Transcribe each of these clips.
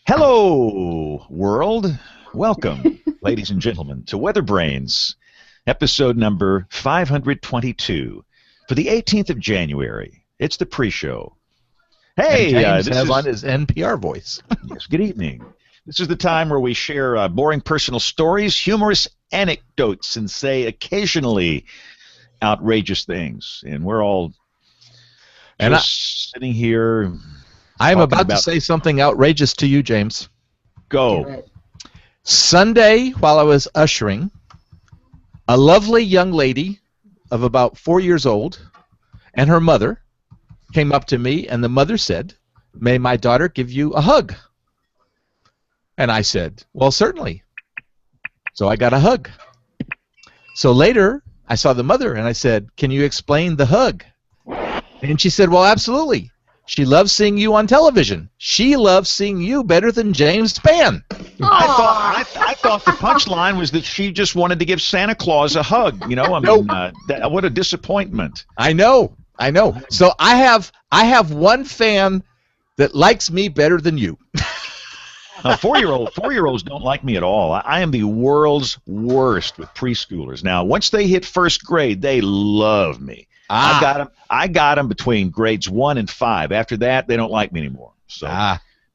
Hello, world. Welcome, ladies and gentlemen, to WeatherBrains, episode number 522 for the 18th of January. It's the pre-show. Hey, James has on his NPR voice. Yes, good evening. This is the time where we share boring personal stories, humorous anecdotes, and say occasionally outrageous things. And we're all sitting here. I'm about to say something outrageous to you, James. Go. Sunday, while I was ushering, a lovely young lady of about 4 years old and her mother came up to me, and the mother said, "May my daughter give you a hug?" And I said, "Well, certainly." So I got a hug. So later, I saw the mother, and I said, "Can you explain the hug?" And she said, "Well, absolutely. She loves seeing you on television. She loves seeing you better than James Spann." I thought the punchline was that she just wanted to give Santa Claus a hug. You know, I mean, what a disappointment. I know. So I have one fan that likes me better than you. Four-year-olds don't like me at all. I am the world's worst with preschoolers. Now, once they hit first grade, they love me. I got them between grades 1 and 5. After that, they don't like me anymore. So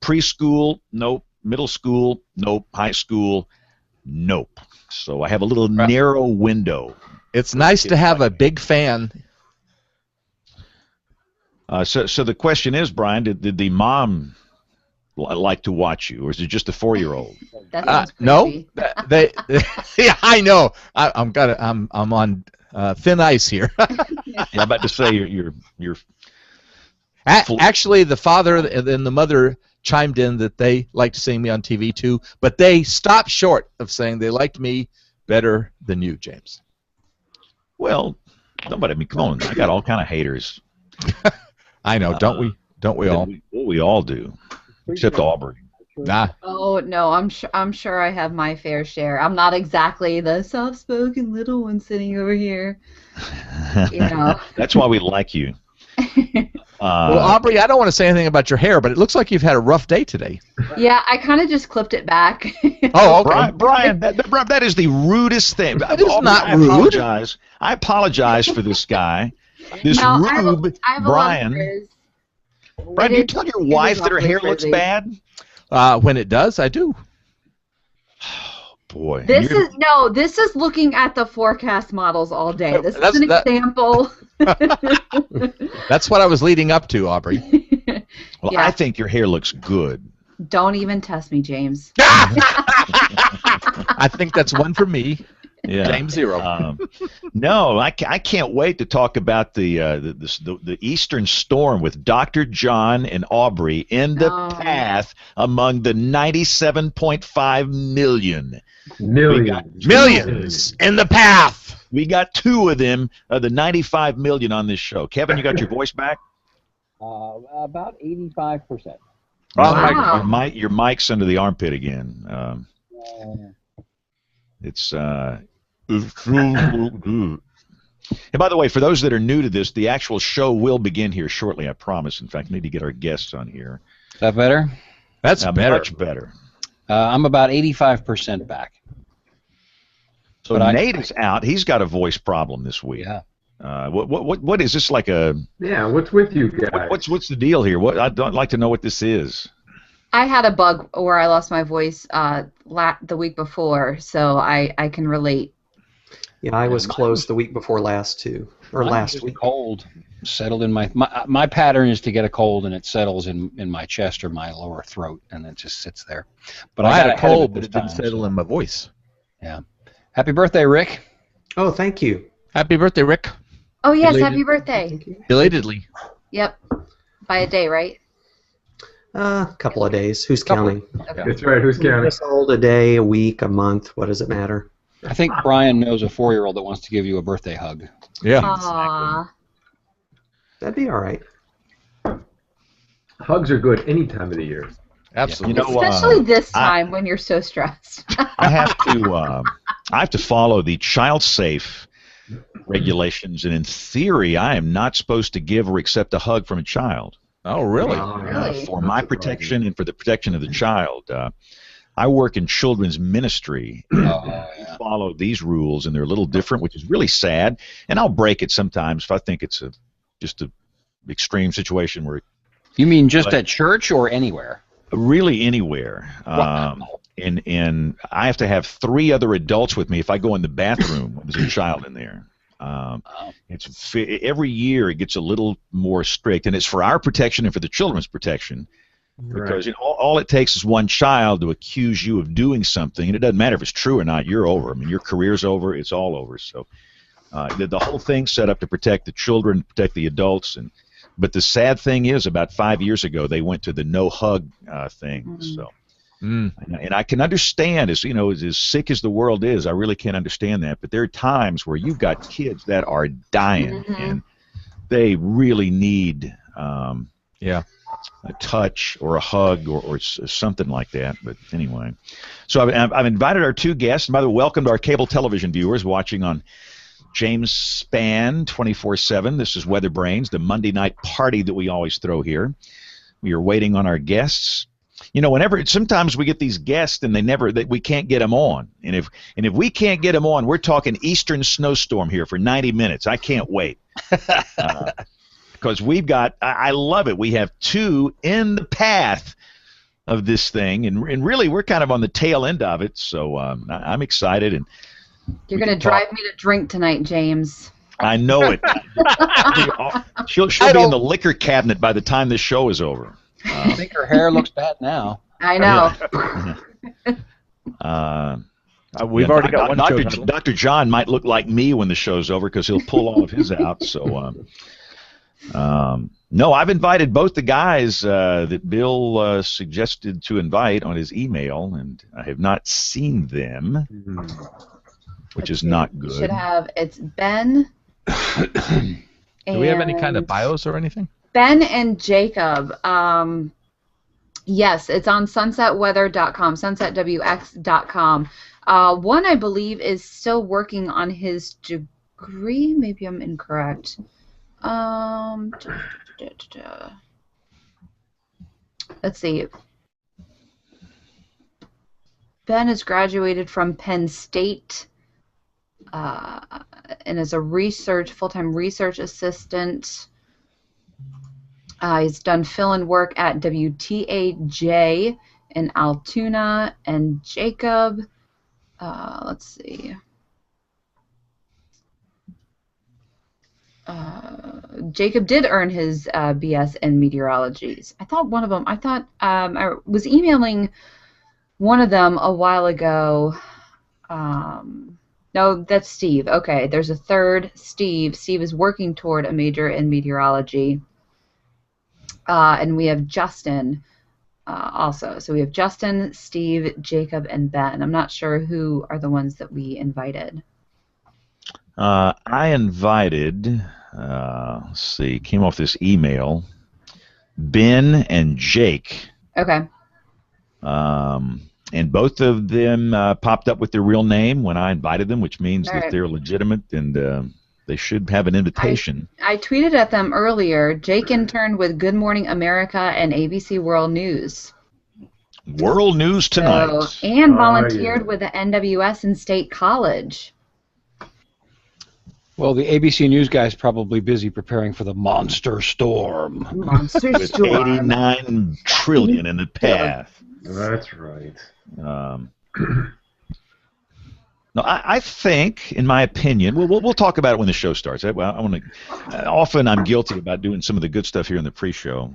preschool, nope. Middle school, nope. High school, nope. So I have a little narrow window. It's nice to have a big fan. So the question is, Brian, did the mom like to watch you, or is it just a 4-year-old? No, yeah, I know. I'm on thin ice here. Yeah, I'm about to say you're Actually, the father and the mother chimed in that they liked seeing me on TV too, but they stopped short of saying they liked me better than you, James. Well, nobody. I mean, come on. I got all kind of haters. I know, don't we? Don't we all? We all do, except Aubrey. Nah. Oh no, I'm sure I have my fair share. I'm not exactly the soft-spoken little one sitting over here. You know. That's why we like you. Well, Aubrey, I don't want to say anything about your hair, but it looks like you've had a rough day today. Yeah, I kind of just clipped it back. Oh, okay. Brian, that is the rudest thing. It is not rude. I apologize for this guy. This No, rube, I have Brian. Brian, do you tell your wife that her hair looks bad? When it does, I do. Oh, boy. This is looking at the forecast models all day. This is an example. That's what I was leading up to, Aubrey. Well, yeah. I think your hair looks good. Don't even test me, James. I think that's one for me. Yeah. James 0. No, I can't wait to talk about the Eastern Storm with Dr. John and Aubrey in the path among the 97.5 million. Millions in the path. We got 2 of them, the 95 million on this show. Kevin, you got your voice back? About 85%. Wow. Your mic's under the armpit again. It's and by the way, for those that are new to this, the actual show will begin here shortly, I promise. In fact, I need to get our guests on here. Is that better? That's better. Much better. I'm about 85% back. So Nate is out. He's got a voice problem this week. Yeah. What is this like a? Yeah. What's with you guys? What's the deal here? I'd like to know what this is. I had a bug where I lost my voice the week before, so I can relate. Yeah, I was closed the week before last too, or last week. Cold settled in my pattern is to get a cold and it settles in my chest or my lower throat and it just sits there. But I had a cold, but it didn't settle in my voice. Yeah. Happy birthday, Rick. Oh, thank you. Happy birthday, Rick. Oh yes, happy birthday. Belatedly. Yep. By a day, right? A couple of days. Who's counting? Okay. That's right. Who's counting? Just old, a day, a week, a month. What does it matter? I think Brian knows a 4-year-old that wants to give you a birthday hug. Yeah. Aww. That'd be all right. Hugs are good any time of the year. Absolutely. You know, especially this time when you're so stressed. I have to follow the child safe regulations, and in theory, I am not supposed to give or accept a hug from a child. Oh, really? Really? For my protection and for the protection of the child. I work in children's ministry. We follow these rules, and they're a little different, which is really sad. And I'll break it sometimes if I think it's just a extreme situation where. You mean just at church or anywhere? Really anywhere. And I have to have 3 other adults with me if I go in the bathroom when there's a child in there. Every year it gets a little more strict, and it's for our protection and for the children's protection. Because all it takes is one child to accuse you of doing something, and it doesn't matter if it's true or not. You're over. I mean, your career's over. It's all over. So the whole thing's set up to protect the children, protect the adults. But the sad thing is, about 5 years ago, they went to the no hug thing. Mm-hmm. So, and I can understand, as sick as the world is, I really can't understand that. But there are times where you've got kids that are dying, and they really need. A touch or a hug or something like that. But anyway, so I've invited our 2 guests. And by the way, welcome to our cable television viewers watching on James Spann 24/7. This is WeatherBrains, the Monday night party that we always throw here. We are waiting on our guests. Sometimes we get these guests and we can't get them on. And if we can't get them on, we're talking eastern snowstorm here for 90 minutes. I can't wait. Because I love it. We have 2 in the path of this thing, and really we're kind of on the tail end of it. So I'm excited. And you're going to drive me to drink tonight, James. I know it. She'll be in the liquor cabinet by the time this show is over. I think her hair looks bad now. I know. We've already got one. Dr. John might look like me when the show's over because he'll pull all of his out. So. No, I've invited both the guys that Bill suggested to invite on his email, and I have not seen them, which is not good. It's Ben. Do we have any kind of bios or anything? Ben and Jacob. Yes, it's on sunsetweather.com, sunsetwx.com. One, I believe, is still working on his degree. Maybe I'm incorrect. Let's see. Ben has graduated from Penn State and is a full-time research assistant. He's done fill-in work at WTAJ in Altoona. And Jacob, let's see. Jacob did earn his BS in meteorology. I was emailing one of them a while ago. No, that's Steve. Okay, there's a third, Steve. Steve is working toward a major in meteorology. And we have Justin also. So we have Justin, Steve, Jacob, and Ben. I'm not sure who are the ones that we invited. I invited, let's see, came off this email, Ben and Jake. Okay. And both of them popped up with their real name when I invited them, which means that they're legitimate and they should have an invitation. I tweeted at them earlier. Jake interned with Good Morning America and ABC World News. World News Tonight. And volunteered with the NWS in State College. Well, the ABC News guy's probably busy preparing for the monster storm. With 89 trillion in the path. That's right. No, I think, in my opinion, we'll talk about it when the show starts. Often I'm guilty about doing some of the good stuff here in the pre-show.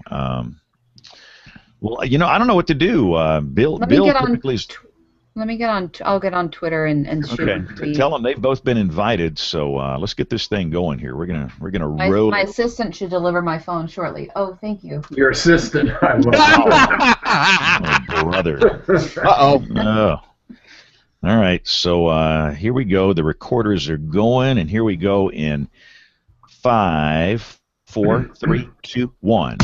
Well, I don't know what to do. Bill typically is. I'll get on Twitter and shoot. Okay. Tell them they've both been invited. So let's get this thing going here. We're gonna roll. My assistant should deliver my phone shortly. Oh, thank you. Your assistant. I love Oh, brother. Oh. All right. So here we go. The recorders are going, and here we go in 5, 4, 3, 2, 1.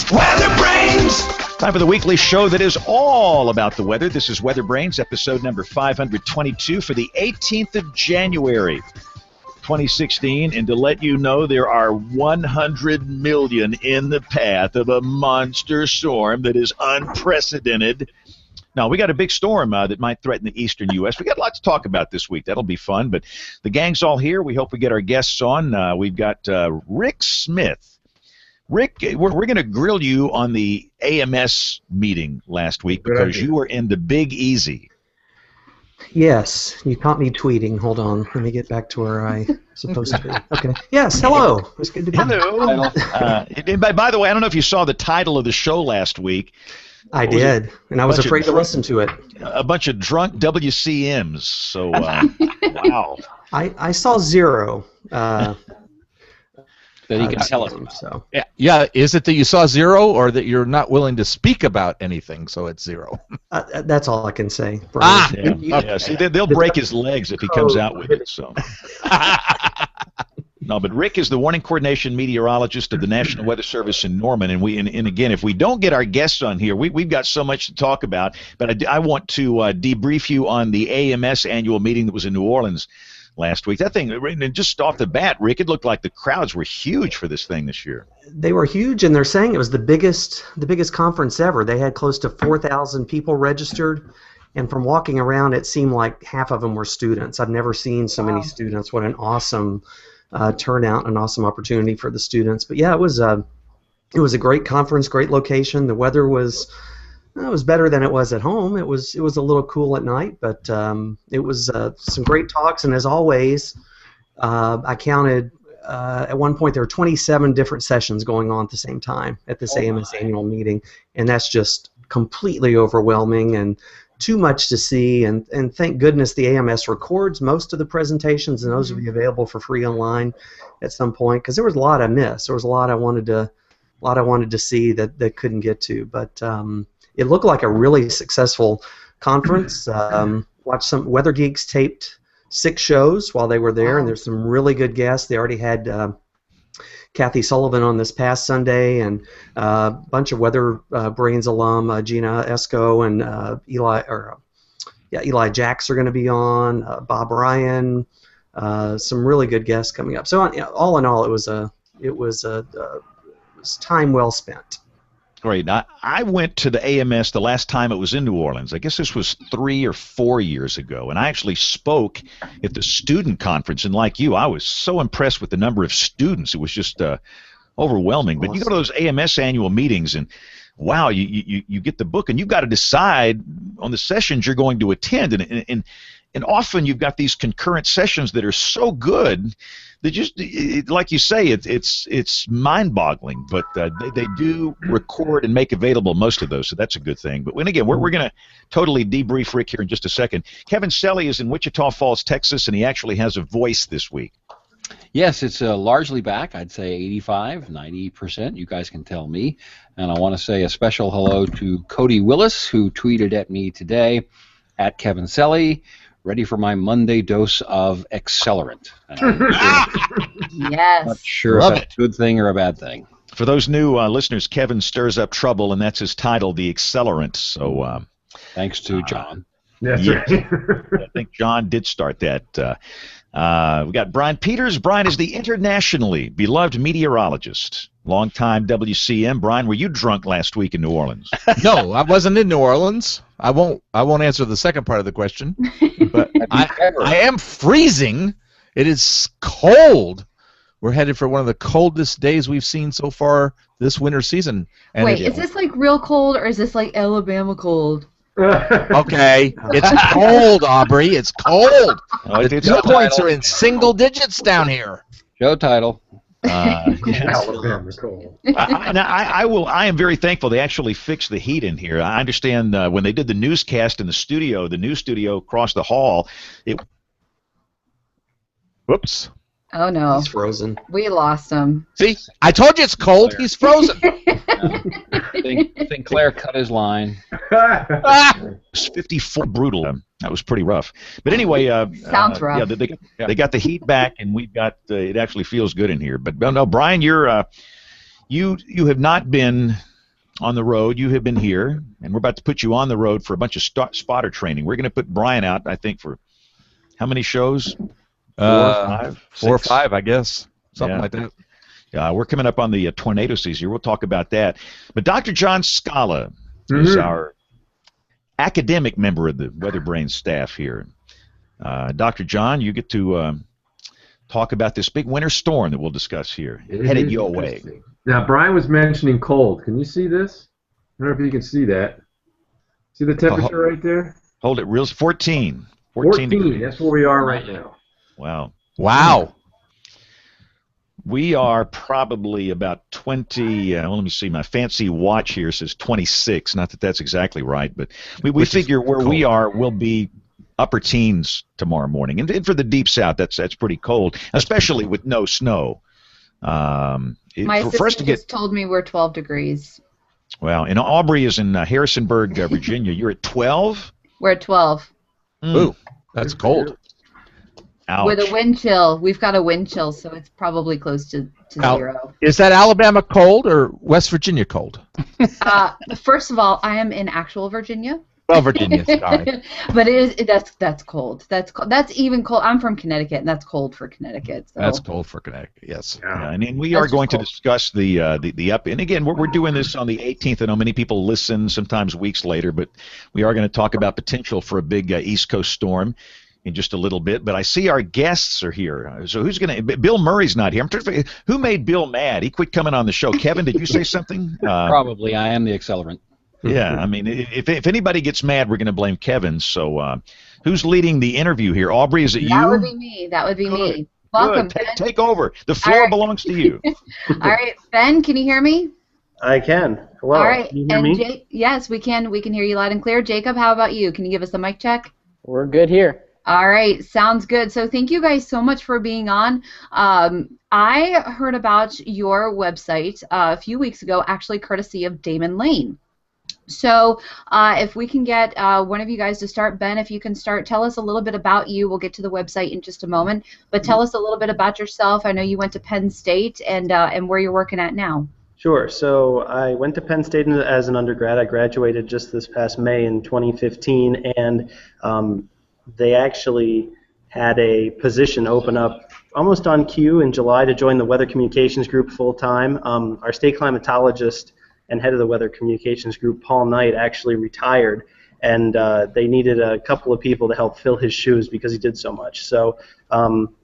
WeatherBrains! Time for the weekly show that is all about the weather. This is WeatherBrains, episode number 522 for the 18th of January. 2016, and to let you know there are 100 million in the path of a monster storm that is unprecedented. Now, we got a big storm that might threaten the eastern U.S. We got a lot to talk about this week. That'll be fun, but the gang's all here. We hope we get our guests on. We've got Rick Smith. Rick, we're going to grill you on the AMS meeting last week because you were in the Big Easy. Yes, you caught me tweeting. Hold on, let me get back to where I supposed to be. Okay. Yes, hello. It's good to be here. Hello. By the way, I don't know if you saw the title of the show last week. I did, and I was afraid to listen to it. A bunch of drunk WCMs. So, wow. I saw zero. That he can tell us. So. Yeah. Is it that you saw zero, or that you're not willing to speak about anything, so it's zero? That's all I can say. Yeah. See, they'll break his legs if he comes out with it. So. No, but Rick is the warning coordination meteorologist of the National Weather Service in Norman, and again, if we don't get our guests on here, we've got so much to talk about. But I want to debrief you on the AMS annual meeting that was in New Orleans last week. That thing, just off the bat, Rick, it looked like the crowds were huge for this thing this year. They were huge, and they're saying it was the biggest conference ever. They had close to 4,000 people registered, and from walking around, it seemed like half of them were students. I've never seen so many students. What an awesome turnout, an awesome opportunity for the students. But yeah, it was a great conference, great location. The weather was better than it was at home. It was a little cool at night, but it was some great talks. And as always, I counted at one point there were 27 different sessions going on at the same time at this AMS annual meeting, and that's just completely overwhelming and too much to see. And thank goodness the AMS records most of the presentations, and those will be available for free online at some point, because there was a lot I missed. There was a lot I wanted to see that couldn't get to, but it looked like a really successful conference. Watched some Weather Geeks taped 6 shows while they were there, and there's some really good guests. They already had Kathy Sullivan on this past Sunday, and a bunch of WeatherBrains alum, Gina Esco and Eli Jacks are going to be on. Bob Ryan, some really good guests coming up. So all in all, it was time well spent. Great. Now, I went to the AMS the last time it was in New Orleans. I guess this was 3 or 4 years ago, and I actually spoke at the student conference. And like you, I was so impressed with the number of students. It was just overwhelming. But you go to those AMS annual meetings, and wow, you get the book, and you've got to decide on the sessions you're going to attend. And often you've got these concurrent sessions that are so good that just, like you say, it's mind-boggling. But they do record and make available most of those, so that's a good thing. But again, we're going to totally debrief Rick here in just a second. Kevin Selle is in Wichita Falls, Texas, and he actually has a voice this week. Yes, it's largely back. I'd say 85, 90%. You guys can tell me. And I want to say a special hello to Cody Willis, who tweeted at me today, at Kevin Selle, ready for my Monday dose of accelerant. Yes. Not sure if that's a good thing or a bad thing. For those new listeners, Kevin stirs up trouble, and that's his title, The Accelerant. So, thanks to John. That's yes. right. I think John did start that. We got Brian Peters. Brian is the internationally beloved meteorologist, longtime WCM. Brian, were you drunk last week in New Orleans? No, I wasn't in New Orleans. I won't answer the second part of the question. But I am freezing. It is cold. We're headed for one of the coldest days we've seen so far this winter season. And wait, is this like real cold, or is this like Alabama cold? Okay, it's cold, Aubrey. It's cold. The dew points are in single digits down here. Show title. Alabama cold. I am very thankful they actually fixed the heat in here. I understand when they did the newscast in the news studio across the hall, whoops. Oh no. He's frozen. We lost him. See, I told you it's cold. He's frozen. I think Claire cut his line. It was 54 brutal. That was pretty rough. But anyway, sounds rough. Yeah, they got the heat back, and we've got it actually feels good in here. But no, Brian, you have not been on the road. You have been here, and we're about to put you on the road for a bunch of spotter training. We're going to put Brian out, I think, for how many shows? 4 or 5? 4 or 6? 5, I guess. Something Yeah. like that. We're coming up on the tornado season here. We'll talk about that. But Dr. John Scala is our academic member of the WeatherBrains staff here. Dr. John, you get to talk about this big winter storm that we'll discuss here, headed your way. Now, Brian was mentioning cold. Can you see this? I don't know if you can see that. See the temperature right there? Hold it real. 14. 14 degrees. That's where we are right now. Wow. Wow. We are probably about 20. Well, let me see. My fancy watch here says 26. Not that that's exactly right, but we figure where we are will be upper teens tomorrow morning. And for the deep south, that's pretty cold, especially with no snow. My assistant just told me we're 12 degrees. Well, and Aubrey is in Harrisonburg, Virginia. You're at 12? We're at 12. Ooh, that's cold. Ouch. With a wind chill. We've got a wind chill, so it's probably close to zero. Is that Alabama cold or West Virginia cold? First of all, I am in actual Virginia. Well, Virginia, sorry. But that's cold. That's even cold. I'm from Connecticut, and that's cold for Connecticut. So. That's cold for Connecticut. Yes. Yeah, and we are going to discuss the up. And again, we're doing this on the 18th. I know many people listen, sometimes weeks later, but we are going to talk about potential for a big East Coast storm in just a little bit. But I see our guests are here. So who's going to? Bill Murray's not here. I'm trying to figure, who made Bill mad? He quit coming on the show. Kevin, did you say something? Probably. I am the accelerant. Yeah, I mean, if anybody gets mad, we're going to blame Kevin. So who's leading the interview here? Aubrey, is it you? That would be me. That would be me. Welcome, Ben. Take over. The floor belongs to you. All right, Ben, can you hear me? I can. Hello. All right. Can you hear me? Yes, we can. We can hear you loud and clear. Jacob, how about you? Can you give us a mic check? We're good here. All right, sounds good. So thank you guys so much for being on. I heard about your website a few weeks ago, actually courtesy of Damon Lane. So if we can get one of you guys to start, Ben, if you can start, tell us a little bit about you. We'll get to the website in just a moment, but tell us a little bit about yourself. I know you went to Penn State and where you're working at now. Sure. So I went to Penn State as an undergrad. I graduated just this past May in 2015, and they actually had a position open up almost on cue in July to join the Weather Communications Group full-time. Our state climatologist and head of the Weather Communications Group, Paul Knight, actually retired, and they needed a couple of people to help fill his shoes because he did so much. So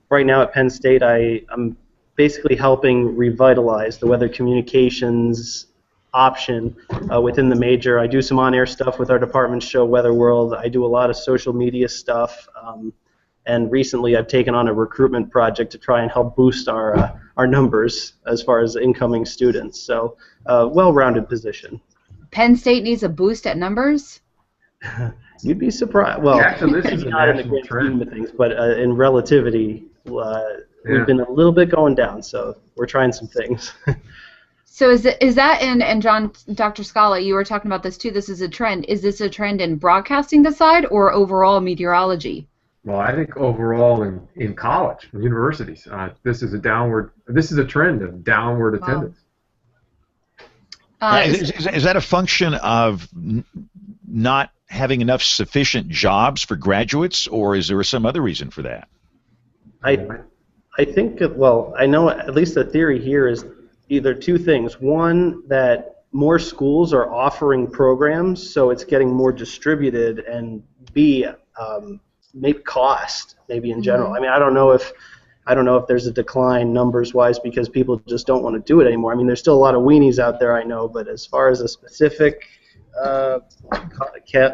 right now at Penn State, I'm basically helping revitalize the weather communications option within the major. I do some on-air stuff with our department's show, Weather World. I do a lot of social media stuff, and recently I've taken on a recruitment project to try and help boost our numbers as far as incoming students. So well-rounded position. Penn State needs a boost at numbers? You'd be surprised. Well, actually, this is not in the grand scheme of things, but in relativity, we've been a little bit going down, so we're trying some things. So is that and John, Dr. Scala, you were talking about this too, this is a trend. Is this a trend in broadcasting the side or overall meteorology? Well, I think overall in college, in universities, this is a trend of downward attendance. Is that a function of not having enough sufficient jobs for graduates, or is there some other reason for that? I think, well, I know at least the theory here is either two things. One, that more schools are offering programs, so it's getting more distributed, and B, maybe cost, maybe in general. I mean, I don't know if there's a decline numbers-wise because people just don't want to do it anymore. I mean, there's still a lot of weenies out there, I know, but as far as a specific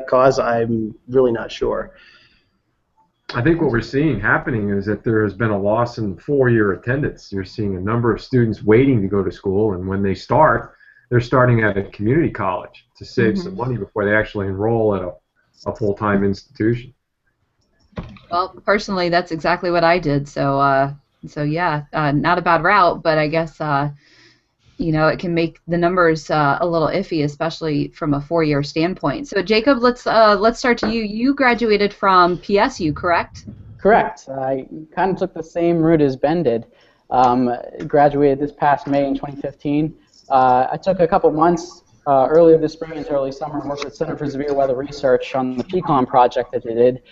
cause, I'm really not sure. I think what we're seeing happening is that there has been a loss in four-year attendance. You're seeing a number of students waiting to go to school, and when they start, they're starting at a community college to save some money before they actually enroll at a full-time institution. Well, personally, that's exactly what I did. So yeah, not a bad route, but I guess it can make the numbers a little iffy, especially from a four-year standpoint. So Jacob, let's start to you. You graduated from PSU, correct? Correct. I kind of took the same route as Ben did. Graduated this past May in 2015. I took a couple months earlier this spring into early summer, worked with Center for Severe Weather Research on the PCOM project that they did,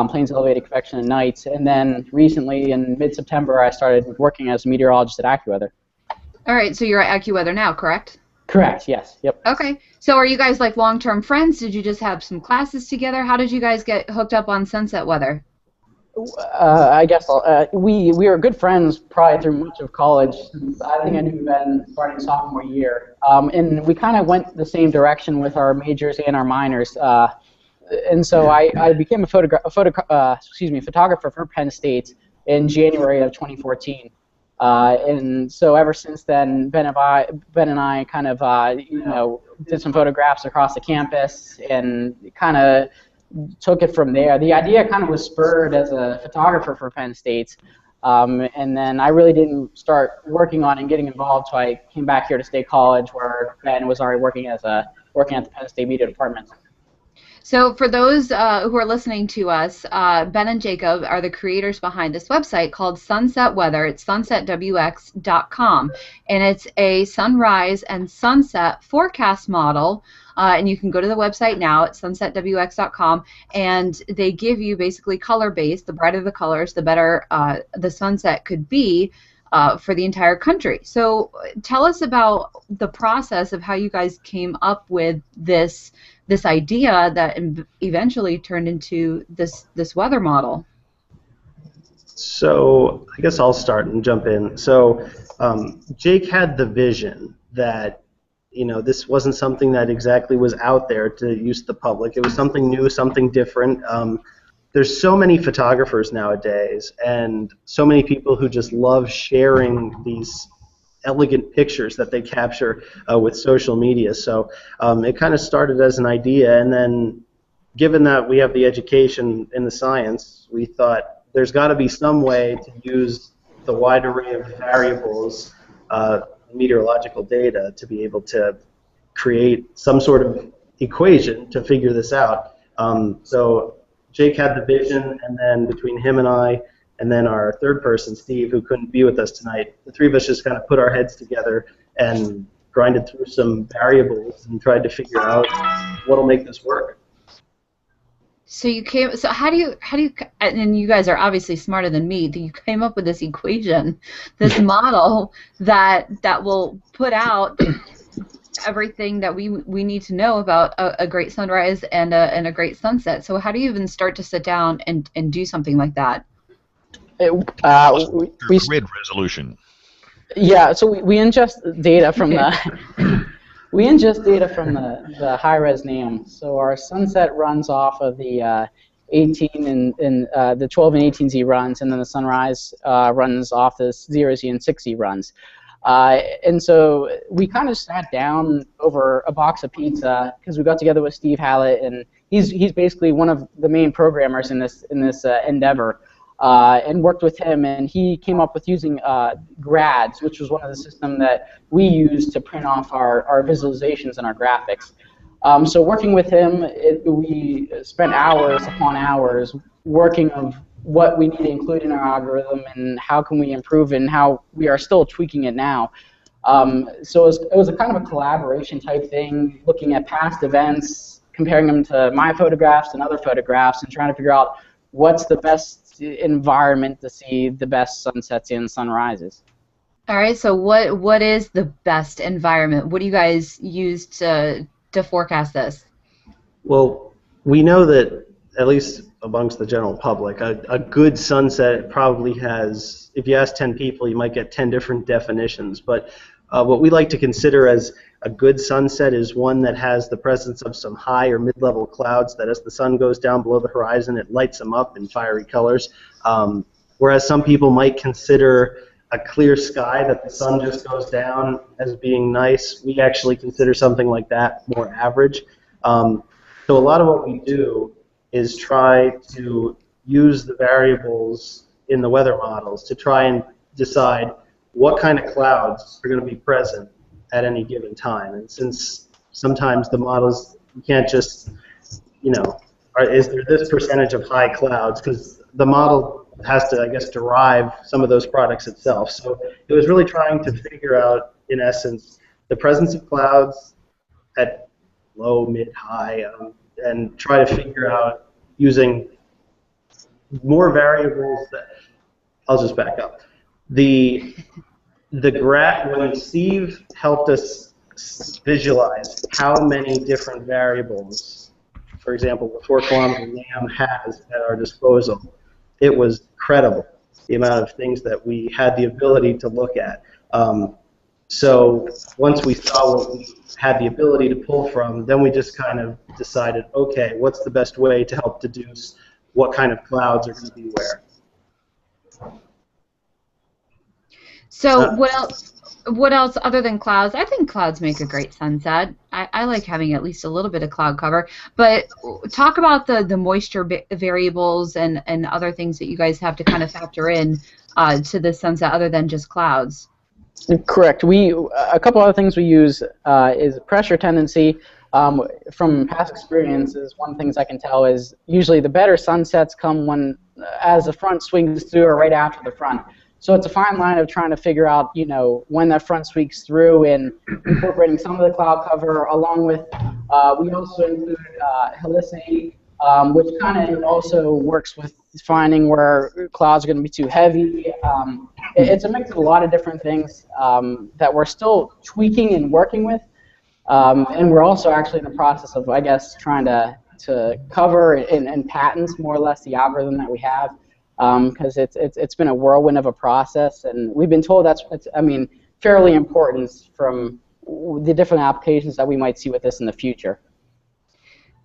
plains elevated convection and nights. And then recently, in mid-September, I started working as a meteorologist at AccuWeather. All right, so you're at AccuWeather now, correct? Correct, yes. Yep. Okay. So are you guys like long-term friends? Did you just have some classes together? How did you guys get hooked up on Sunset Weather? I guess we were good friends probably through much of college. I think I knew Ben starting sophomore year, and we kind of went the same direction with our majors and our minors. And so I became a photographer for Penn State in January of 2014. And so ever since then, Ben and I kind of did some photographs across the campus and kind of took it from there. The idea kind of was spurred as a photographer for Penn State, and then I really didn't start working on and getting involved until I came back here to State College, where Ben was already working at the Penn State Media Department. So for those who are listening to us, Ben and Jacob are the creators behind this website called Sunset Weather. It's SunsetWX.com, and it's a sunrise and sunset forecast model. And you can go to the website now at SunsetWX.com, and they give you basically color-based. The brighter the colors, the better the sunset could be for the entire country. So tell us about the process of how you guys came up with this idea that eventually turned into this weather model. So I guess I'll start and jump in. So Jake had the vision that this wasn't something that exactly was out there to use to the public. It was something new, something different. There's so many photographers nowadays and so many people who just love sharing these elegant pictures that they capture with social media. So it kind of started as an idea, and then given that we have the education in the science, we thought there's got to be some way to use the wide array of variables, meteorological data, to be able to create some sort of equation to figure this out. So Jake had the vision, and then between him and I, and then our third person, Steve, who couldn't be with us tonight, the three of us just kind of put our heads together and grinded through some variables and tried to figure out what'll make this work. So how do you, and you guys are obviously smarter than me, that you came up with this equation, this model that will put out everything that we need to know about a great sunrise and a great sunset. So how do you even start to sit down and do something like that? Grid resolution. Yeah, so we ingest data from the the high-res NAM. So our sunset runs off of the 18 and the 12 and 18Z runs, and then the sunrise runs off the 0Z and 6Z runs. And so we kind of sat down over a box of pizza because we got together with Steve Hallett, and he's basically one of the main programmers in this endeavor. And worked with him, and he came up with using GRADS, which was one of the systems that we used to print off our visualizations and our graphics. So working with him, we spent hours upon hours working of what we need to include in our algorithm and how can we improve it, and how we are still tweaking it now. So it was a kind of a collaboration type thing, looking at past events, comparing them to my photographs and other photographs, and trying to figure out what's the best environment to see the best sunsets and sunrises. All right, so what is the best environment? What do you guys use to forecast this? Well, we know that, at least amongst the general public, a good sunset probably has, if you ask 10 people, you might get 10 different definitions. But what we like to consider as a good sunset is one that has the presence of some high or mid-level clouds that as the sun goes down below the horizon, it lights them up in fiery colors. Whereas some people might consider a clear sky that the sun just goes down as being nice, we actually consider something like that more average. So a lot of what we do is try to use the variables in the weather models to try and decide what kind of clouds are going to be present at any given time. And since sometimes the models, you can't just, is there this percentage of high clouds, because the model has to, I guess, derive some of those products itself. So it was really trying to figure out, in essence, the presence of clouds, at low, mid, high, and try to figure out using more variables that, I'll just back up. The graph, when Steve helped us visualize how many different variables, for example, the 4-kilometer NAM has at our disposal, it was incredible, the amount of things that we had the ability to look at. So once we saw what we had the ability to pull from, then we just kind of decided, okay, what's the best way to help deduce what kind of clouds are going to be where? So what else other than clouds? I think clouds make a great sunset. I like having at least a little bit of cloud cover. But talk about the moisture variables and other things that you guys have to kind of factor in to the sunset other than just clouds. Correct. A couple other things we use is pressure tendency. From past experiences, one of the things I can tell is usually the better sunsets come when as the front swings through or right after the front. So it's a fine line of trying to figure out, when that front sweeps through and incorporating some of the cloud cover along with, we also include helicity, which kind of also works with finding where clouds are going to be too heavy. It's a mix of a lot of different things that we're still tweaking and working with. And we're also actually in the process of, I guess, trying to cover and patent more or less the algorithm that we have. Because it's been a whirlwind of a process, and we've been told that's fairly important from the different applications that we might see with this in the future.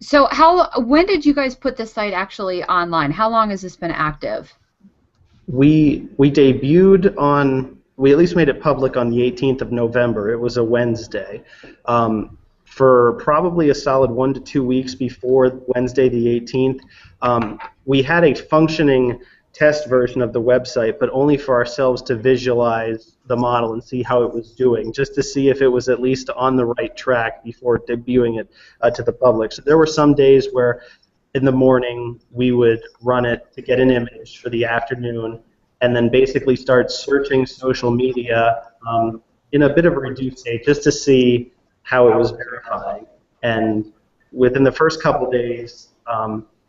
So when did you guys put this site actually online? How long has this been active? We debuted on, we at least made it public on the 18th of November. It was a Wednesday. For probably a solid 1 to 2 weeks before Wednesday the 18th, we had a functioning test version of the website, but only for ourselves to visualize the model and see how it was doing, just to see if it was at least on the right track before debuting it to the public. So there were some days where in the morning we would run it to get an image for the afternoon and then basically start searching social media in a bit of a reduced state just to see how it was verifying. And within the first couple days,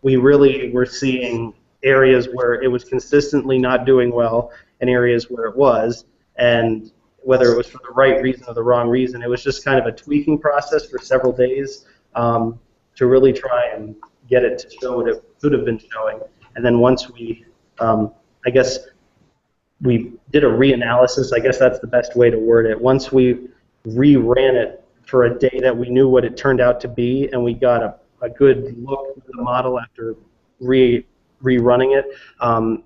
we really were seeing areas where it was consistently not doing well and areas where it was, and whether it was for the right reason or the wrong reason, it was just kind of a tweaking process for several days to really try and get it to show what it should have been showing. And then once we, I guess, we did a reanalysis, I guess that's the best way to word it. Once we reran it for a day that we knew what it turned out to be, and we got a good look at the model after rerunning it,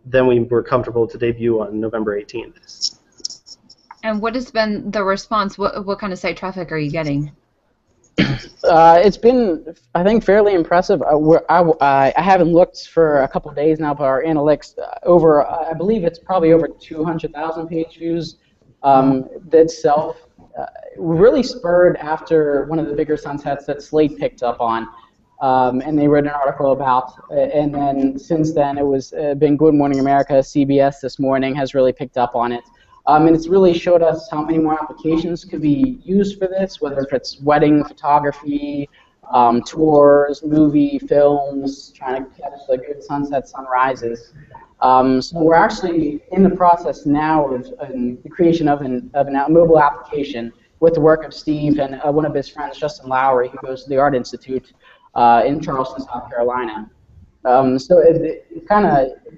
then we were comfortable to debut on November 18th. And what has been the response? What kind of site traffic are you getting? It's been, I think, fairly impressive. I haven't looked for a couple of days now, but our analytics I believe it's probably over 200,000 page views itself. Really spurred after one of the bigger sunsets that Slate picked up on. And they wrote an article about, and then since then it was been Good Morning America, CBS This Morning has really picked up on it. And it's really showed us how many more applications could be used for this, whether if it's wedding photography, tours, movie, films, trying to catch the good sunset sunrises. So we're actually in the process now of the creation of a mobile application with the work of Steve and one of his friends, Justin Lowry, who goes to the Art Institute in Charleston, South Carolina. So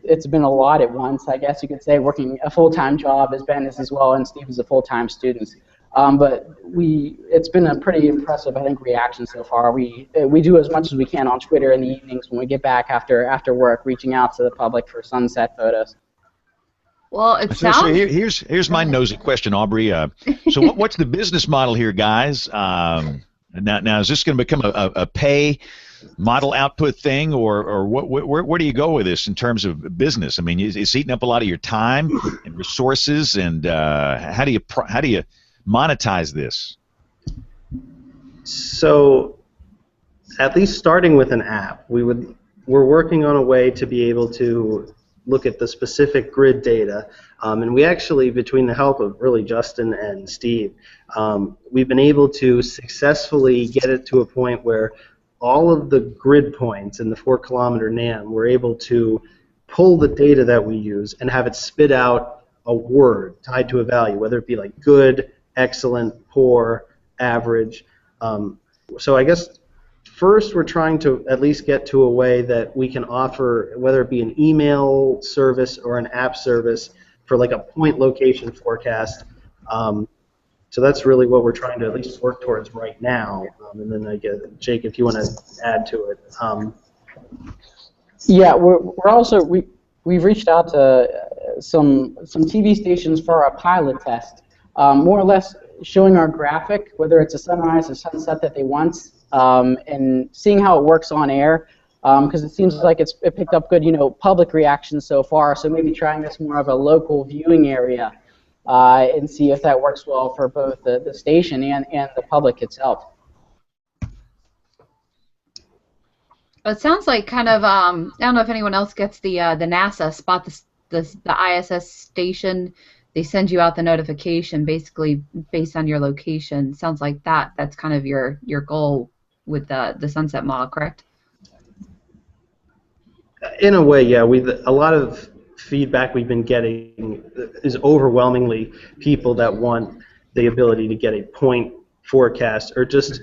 it's been a lot at once, I guess you could say, working a full-time job as Ben is as well, and Steve is a full-time student. But it's been a pretty impressive, I think, reaction so far. We do as much as we can on Twitter in the evenings when we get back after work, reaching out to the public for sunset photos. Well, it sounds. So here's my nosy question, Aubrey. So what's the business model here, guys? Now is this going to become a pay model output thing, or where do you go with this in terms of business? I mean, it's eating up a lot of your time and resources, and how do you monetize this? So, at least starting with an app, we're working on a way to be able to look at the specific grid data. And we actually, between the help of really Justin and Steve, we've been able to successfully get it to a point where all of the grid points in the 4-kilometer NAM, we're able to pull the data that we use and have it spit out a word tied to a value, whether it be like good, excellent, poor, average. So I guess first we're trying to at least get to a way that we can offer, whether it be an email service or an app service, for like a point location forecast. So that's really what we're trying to at least work towards right now. And then I guess, Jake, if you want to add to it. Yeah, we're also we've reached out to some TV stations for our pilot test, more or less showing our graphic, whether it's a sunrise or sunset that they want, and seeing how it works on air. Because it seems like it picked up good, public reactions so far. So maybe trying this more of a local viewing area. And see if that works well for both the station and the public itself. It sounds like kind of I don't know if anyone else gets the NASA spot the ISS station. They send you out the notification basically based on your location. Sounds like that's kind of your goal with the sunset model, correct? In a way, yeah. A lot of feedback we've been getting is overwhelmingly people that want the ability to get a point forecast, or just,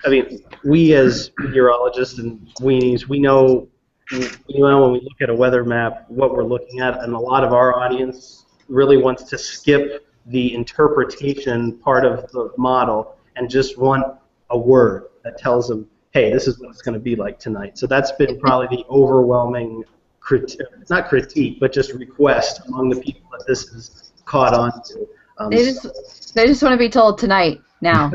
I mean, we as meteorologists and weenies, we know when we look at a weather map what we're looking at, and a lot of our audience really wants to skip the interpretation part of the model and just want a word that tells them, hey, this is what it's going to be like tonight. So that's been probably the overwhelming not critique, but just request among the people that this is caught on to. They just want to be told tonight, now.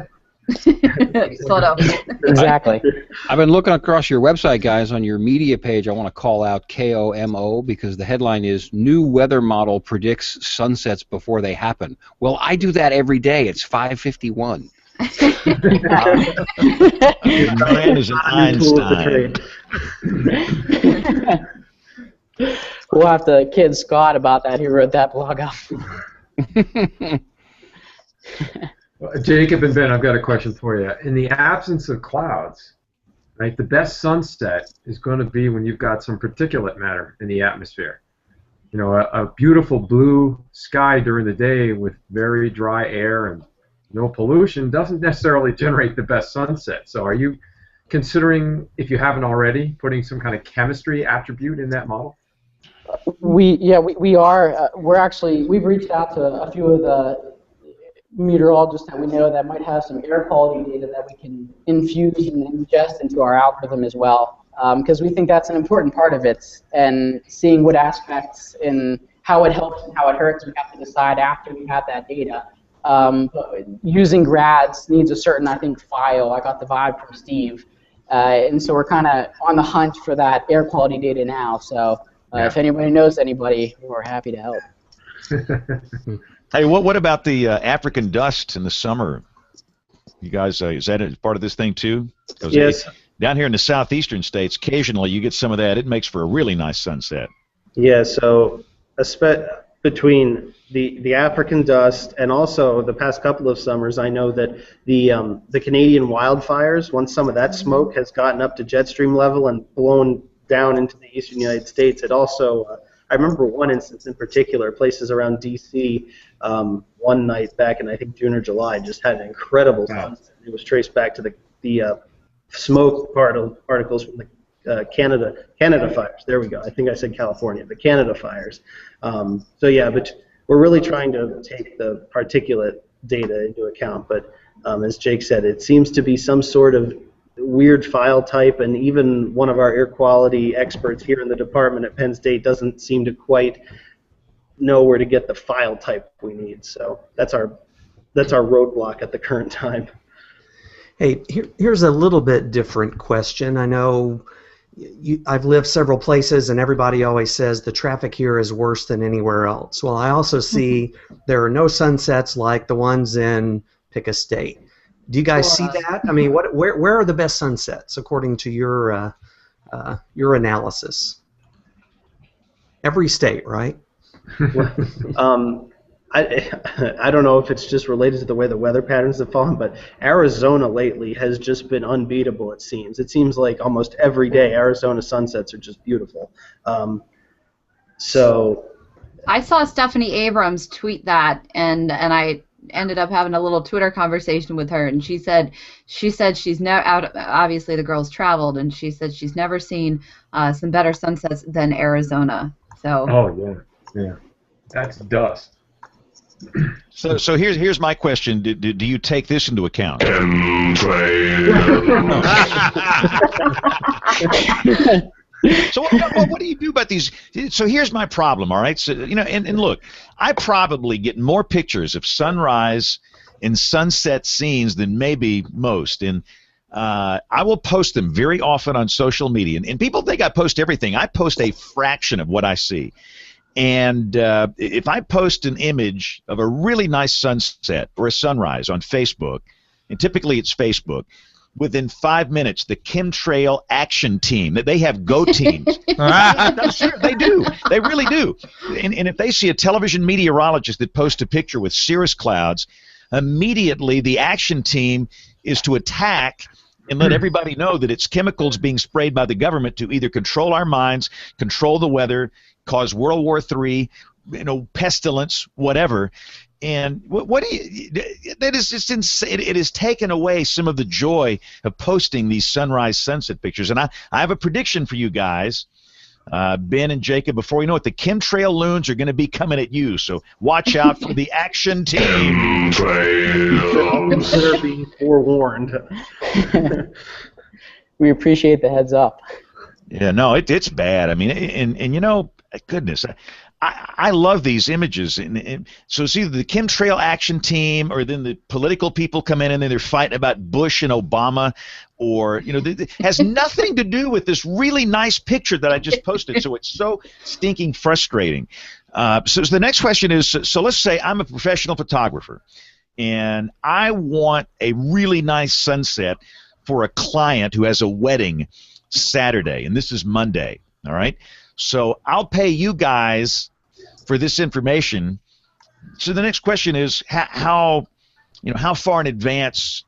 Exactly. I've been looking across your website, guys. On your media page, I want to call out KOMO because the headline is New Weather Model Predicts Sunsets Before They Happen. Well, I do that every day. It's 5:51. Your man is an Einstein. We'll have to kid Scott about that. He wrote that blog up. Jacob and Ben, I've got a question for you. In the absence of clouds, right, the best sunset is going to be when you've got some particulate matter in the atmosphere. You know, a beautiful blue sky during the day with very dry air and no pollution doesn't necessarily generate the best sunset. So are you considering, if you haven't already, putting some kind of chemistry attribute in that model? We are. We've reached out to a few of the meteorologists that we know that might have some air quality data that we can infuse and ingest into our algorithm as well, because we think that's an important part of it, and seeing what aspects and how it helps and how it hurts, we have to decide after we have that data. But using grads needs a certain, I think, file. I got the vibe from Steve, and so we're kind of on the hunt for that air quality data now. So if anybody knows anybody, we're happy to help. Hey, what about the African dust in the summer? You guys, is that part of this thing too? Yes. Down here in the southeastern states, occasionally you get some of that. It makes for a really nice sunset. Yeah, so between the African dust and also the past couple of summers, I know that the Canadian wildfires, once some of that smoke has gotten up to jet stream level and blown down into the eastern United States, it also, I remember one instance in particular, places around D.C., one night back in, I think, June or July, just had an incredible sunset. It was traced back to the smoke particles from the Canada fires. There we go. I think I said California, the Canada fires. So yeah, but we're really trying to take the particulate data into account. But as Jake said, it seems to be some sort of weird file type, and even one of our air quality experts here in the department at Penn State doesn't seem to quite know where to get the file type we need. So that's our roadblock at the current time. Hey, here's a little bit different question. I know I've lived several places, and everybody always says the traffic here is worse than anywhere else. Well, I also see there are no sunsets like the ones in pick a state. Do you guys see that? I mean, where are the best sunsets according to your analysis? every state, right? I don't know if it's just related to the way the weather patterns have fallen, but Arizona lately has just been unbeatable, it seems. It seems like almost every day Arizona sunsets are just beautiful. So I saw Stephanie Abrams tweet that, and I ended up having a little Twitter conversation with her, and she said she's never out. Obviously, the girl's traveled, and she said she's never seen some better sunsets than Arizona. So. Oh yeah, that's dust. So here's my question: do you take this into account? So what do you do about these? So here's my problem. All right. So and look, I probably get more pictures of sunrise and sunset scenes than maybe most, and I will post them very often on social media. And people think I post everything. I post a fraction of what I see. And if I post an image of a really nice sunset or a sunrise on Facebook, and typically it's Facebook, within 5 minutes, the chemtrail action team, they have go teams. No, sure, they do. They really do. And if they see a television meteorologist that posts a picture with cirrus clouds, immediately the action team is to attack and let everybody know that it's chemicals being sprayed by the government to either control our minds, control the weather, cause World War III, pestilence, whatever. And what do you? That is just insane. It has taken away some of the joy of posting these sunrise sunset pictures. And I have a prediction for you guys, Ben and Jacob. Before you know it, the chemtrail loons are going to be coming at you. So watch out for the action team. Consider being forewarned. We appreciate the heads up. Yeah, no, it's bad. I mean, and goodness. I love these images, and so it's either the chemtrail action team or then the political people come in and then they're fighting about Bush and Obama, or it has nothing to do with this really nice picture that I just posted. So it's so stinking frustrating. So the next question is: so let's say I'm a professional photographer, and I want a really nice sunset for a client who has a wedding Saturday, and this is Monday. All right. So I'll pay you guys for this information. So the next question is how far in advance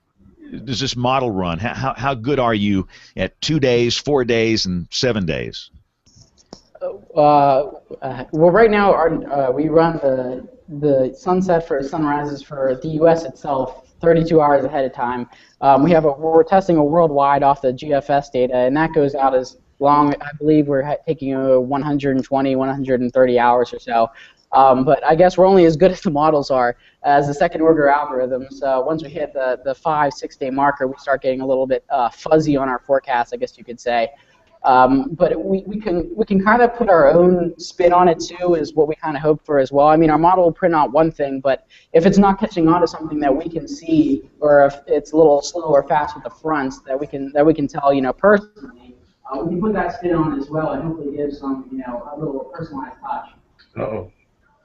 does this model run? How good are you at 2 days, 4 days, and 7 days? Well, right now we run the sunset for sunrises for the U.S. itself 32 hours ahead of time. We're testing a worldwide off the GFS data, and that goes out as long. I believe we're taking 120, 130 hours or so. But I guess we're only as good as the models are as the second order algorithms. Once we hit the 5-6 day marker, we start getting a little bit fuzzy on our forecast, I guess you could say. But we can kind of put our own spin on it too, is what we kind of hope for as well. I mean, our model will print out one thing, but if it's not catching on to something that we can see, or if it's a little slow or fast with the fronts that we can tell, personally, we can put that spin on as well and hopefully give some, a little personalized touch. Uh-oh.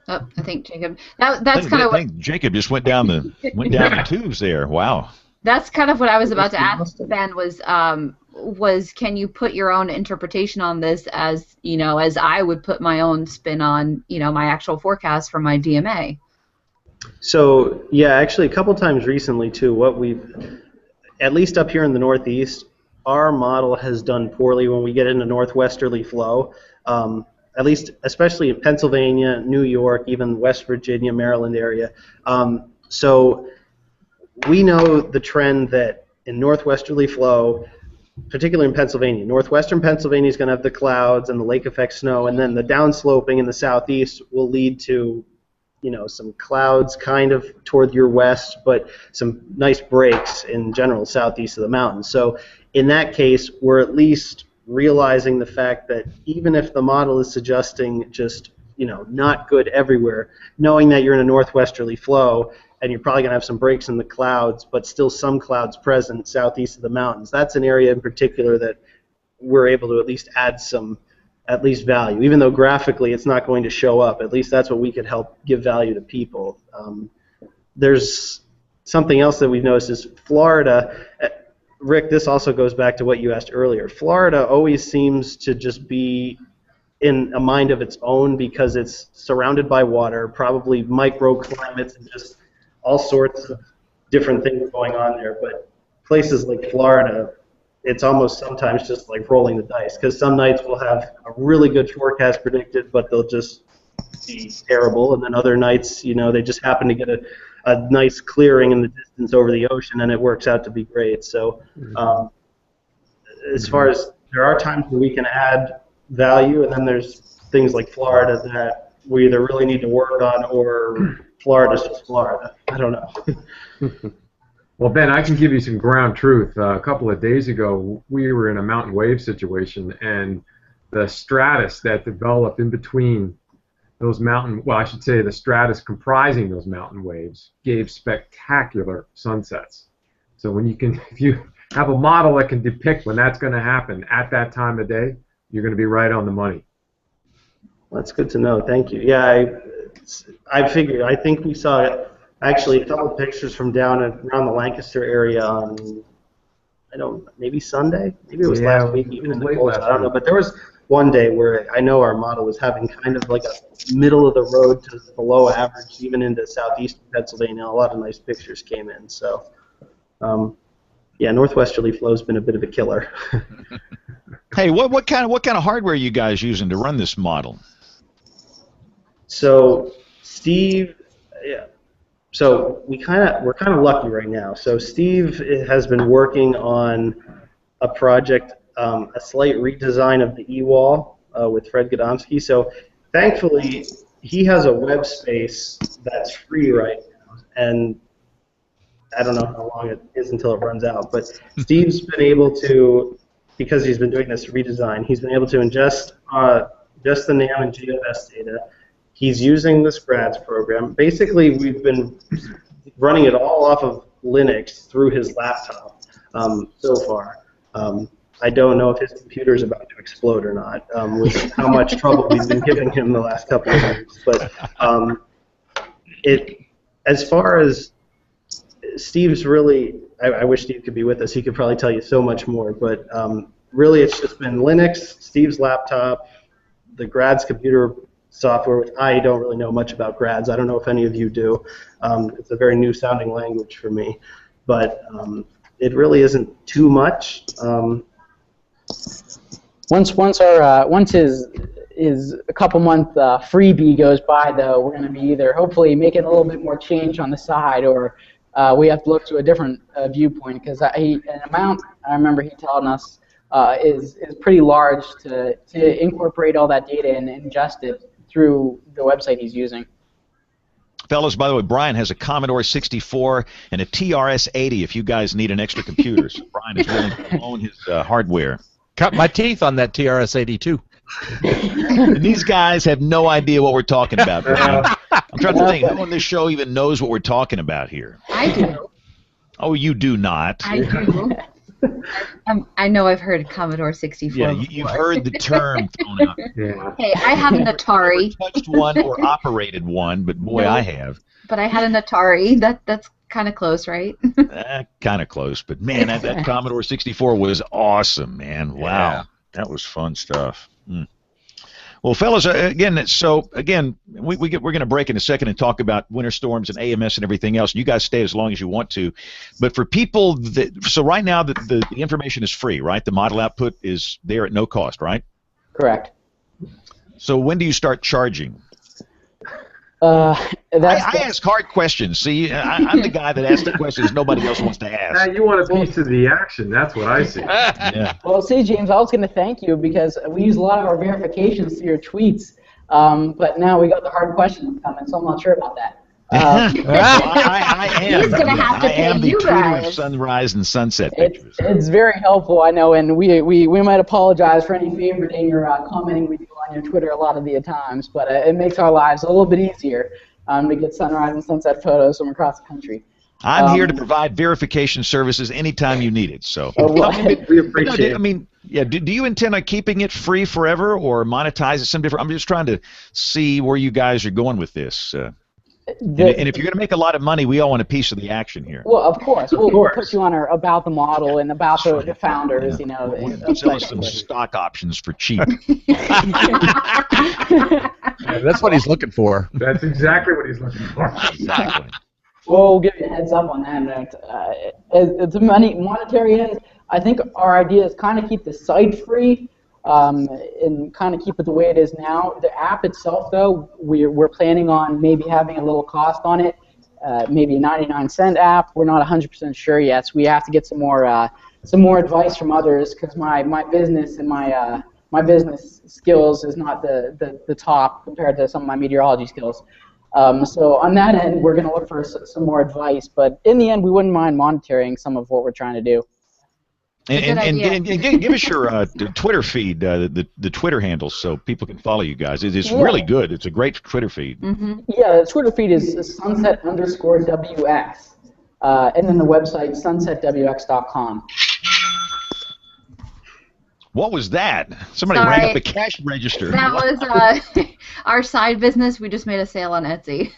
Oh, I think Jacob. That's kind of what. I think Jacob just went down the tubes there. Wow. That's kind of what I was about to ask Ben. Was can you put your own interpretation on this as as I would put my own spin on my actual forecast for my DMA? So yeah, actually a couple times recently too. What we've, at least up here in the Northeast, our model has done poorly when we get into northwesterly flow. At least, especially in Pennsylvania, New York, even West Virginia, Maryland area. So we know the trend that in northwesterly flow, particularly in Pennsylvania, northwestern Pennsylvania is going to have the clouds and the lake effect snow, and then the downsloping in the southeast will lead to some clouds kind of toward your west, but some nice breaks in general southeast of the mountains. So in that case, we're at least realizing the fact that even if the model is suggesting just not good everywhere, knowing that you're in a northwesterly flow and you're probably going to have some breaks in the clouds, but still some clouds present southeast of the mountains, that's an area in particular that we're able to at least add some value. Even though graphically it's not going to show up, at least that's what we could help give value to people. There's something else that we've noticed is Florida. Rick, this also goes back to what you asked earlier. Florida always seems to just be in a mind of its own because it's surrounded by water, probably microclimates and just all sorts of different things going on there. But places like Florida, it's almost sometimes just like rolling the dice, because some nights we'll have a really good forecast predicted, but they'll just be terrible, and then other nights, they just happen to get a nice clearing in the distance over the ocean, and it works out to be great. So as far as there are times where we can add value, and then there's things like Florida that we either really need to work on, or Florida's just Florida. I don't know. Well, Ben, I can give you some ground truth. A couple of days ago, we were in a mountain wave situation, and the stratus that developed in between those I should say the stratus comprising those mountain waves gave spectacular sunsets. So if you have a model that can depict when that's going to happen at that time of day, you're going to be right on the money. That's good to know. Thank you. Yeah, I figured. I think we saw actually a couple of pictures from down around the Lancaster area on, maybe Sunday? Maybe it was last week even in the cold. I don't know. But there was one day where I know our model was having kind of like a middle of the road to below average, even into southeastern Pennsylvania. A lot of nice pictures came in. So, yeah, northwesterly flow's been a bit of a killer. Hey, what kind of hardware are you guys using to run this model? So Steve, yeah. So we're kind of lucky right now. So Steve has been working on a project, a slight redesign of the e-wall with Fred Godomsky. So thankfully, he has a web space that's free right now, and I don't know how long it is until it runs out. But Steve's been able to, because he's been doing this redesign, he's been able to ingest just the NAM and GFS data. He's using this GRADS program. Basically, we've been running it all off of Linux through his laptop so far. I don't know if his computer is about to explode or not, with how much trouble we've been giving him the last couple of weeks. But as far as Steve's really, I wish Steve could be with us. He could probably tell you so much more. But really, it's just been Linux, Steve's laptop, the GRADS computer software, which I don't really know much about GRADS. I don't know if any of you do. It's a very new-sounding language for me. But it really isn't too much. Once his a couple month freebie goes by, though, we're going to be either hopefully making a little bit more change on the side, or we have to look to a different viewpoint, because an amount I remember he telling us is pretty large to incorporate all that data and ingest it through the website he's using. Fellas, by the way, Brian has a Commodore 64 and a TRS-80 if you guys need an extra computer. So Brian is willing to own his hardware. Cut my teeth on that TRS-80 too. These guys have no idea what we're talking about, Brian. I'm trying to think, who on this show even knows what we're talking about here? I do. Oh, you do not. I do. I know I've heard Commodore 64. Yeah, you've heard the term thrown out. Yeah. Hey, I have an Atari. I've never touched one or operated one, but boy, no, I have. But I had an Atari. That's kind of close, right? Kind of close, but man, that Commodore 64 was awesome, man. Wow, yeah. That was fun stuff. Well, fellas, we're going to break in a second and talk about winter storms and AMS and everything else. You guys stay as long as you want to. But for people so right now the information is free, right? The model output is there at no cost, right? Correct. So when do you start charging? I ask hard questions. See, I'm the guy that asks the questions nobody else wants to ask. You want a piece of the action. That's what I see. Yeah. Well, see, James, I was going to thank you because we use a lot of our verifications through your tweets, but now we got the hard questions coming, so I'm not sure about that. I am. He's going to have to pay you guys. Of sunrise and sunset pictures. It's very helpful, I know, and we might apologize for any favoriting or commenting we do on your Twitter a lot of the times, but it makes our lives a little bit easier to get sunrise and sunset photos from across the country. I'm here to provide verification services anytime you need it. So we appreciate it. I mean, yeah. Do you intend on keeping it free forever or monetize it some different? I'm just trying to see where you guys are going with this. And if you're going to make a lot of money, we all want a piece of the action here. Well, of course. We'll put you on our about the model and about the founders, you know. We'll sell us some stock options for cheap. That's what he's looking for. That's exactly what he's looking for. Exactly. Well, we'll give you a heads up on that. It's a monetary end. I think our idea is kind of keep the site free and kind of keep it the way it is now. The app itself, though, we're planning on maybe having a little cost on it, maybe a 99-cent app. We're not 100% sure yet, so we have to get some more advice from others because my business and my business skills is not the top compared to some of my meteorology skills. So on that end, we're going to look for some more advice. But in the end, we wouldn't mind monitoring some of what we're trying to do. And give us your Twitter feed, the Twitter handles, so people can follow you guys. It's really good. It's a great Twitter feed. Mm-hmm. Yeah, the Twitter feed is sunset_WX. And then the website, sunsetwx.com. What was that? Somebody rang up the cash register. That was our side business. We just made a sale on Etsy.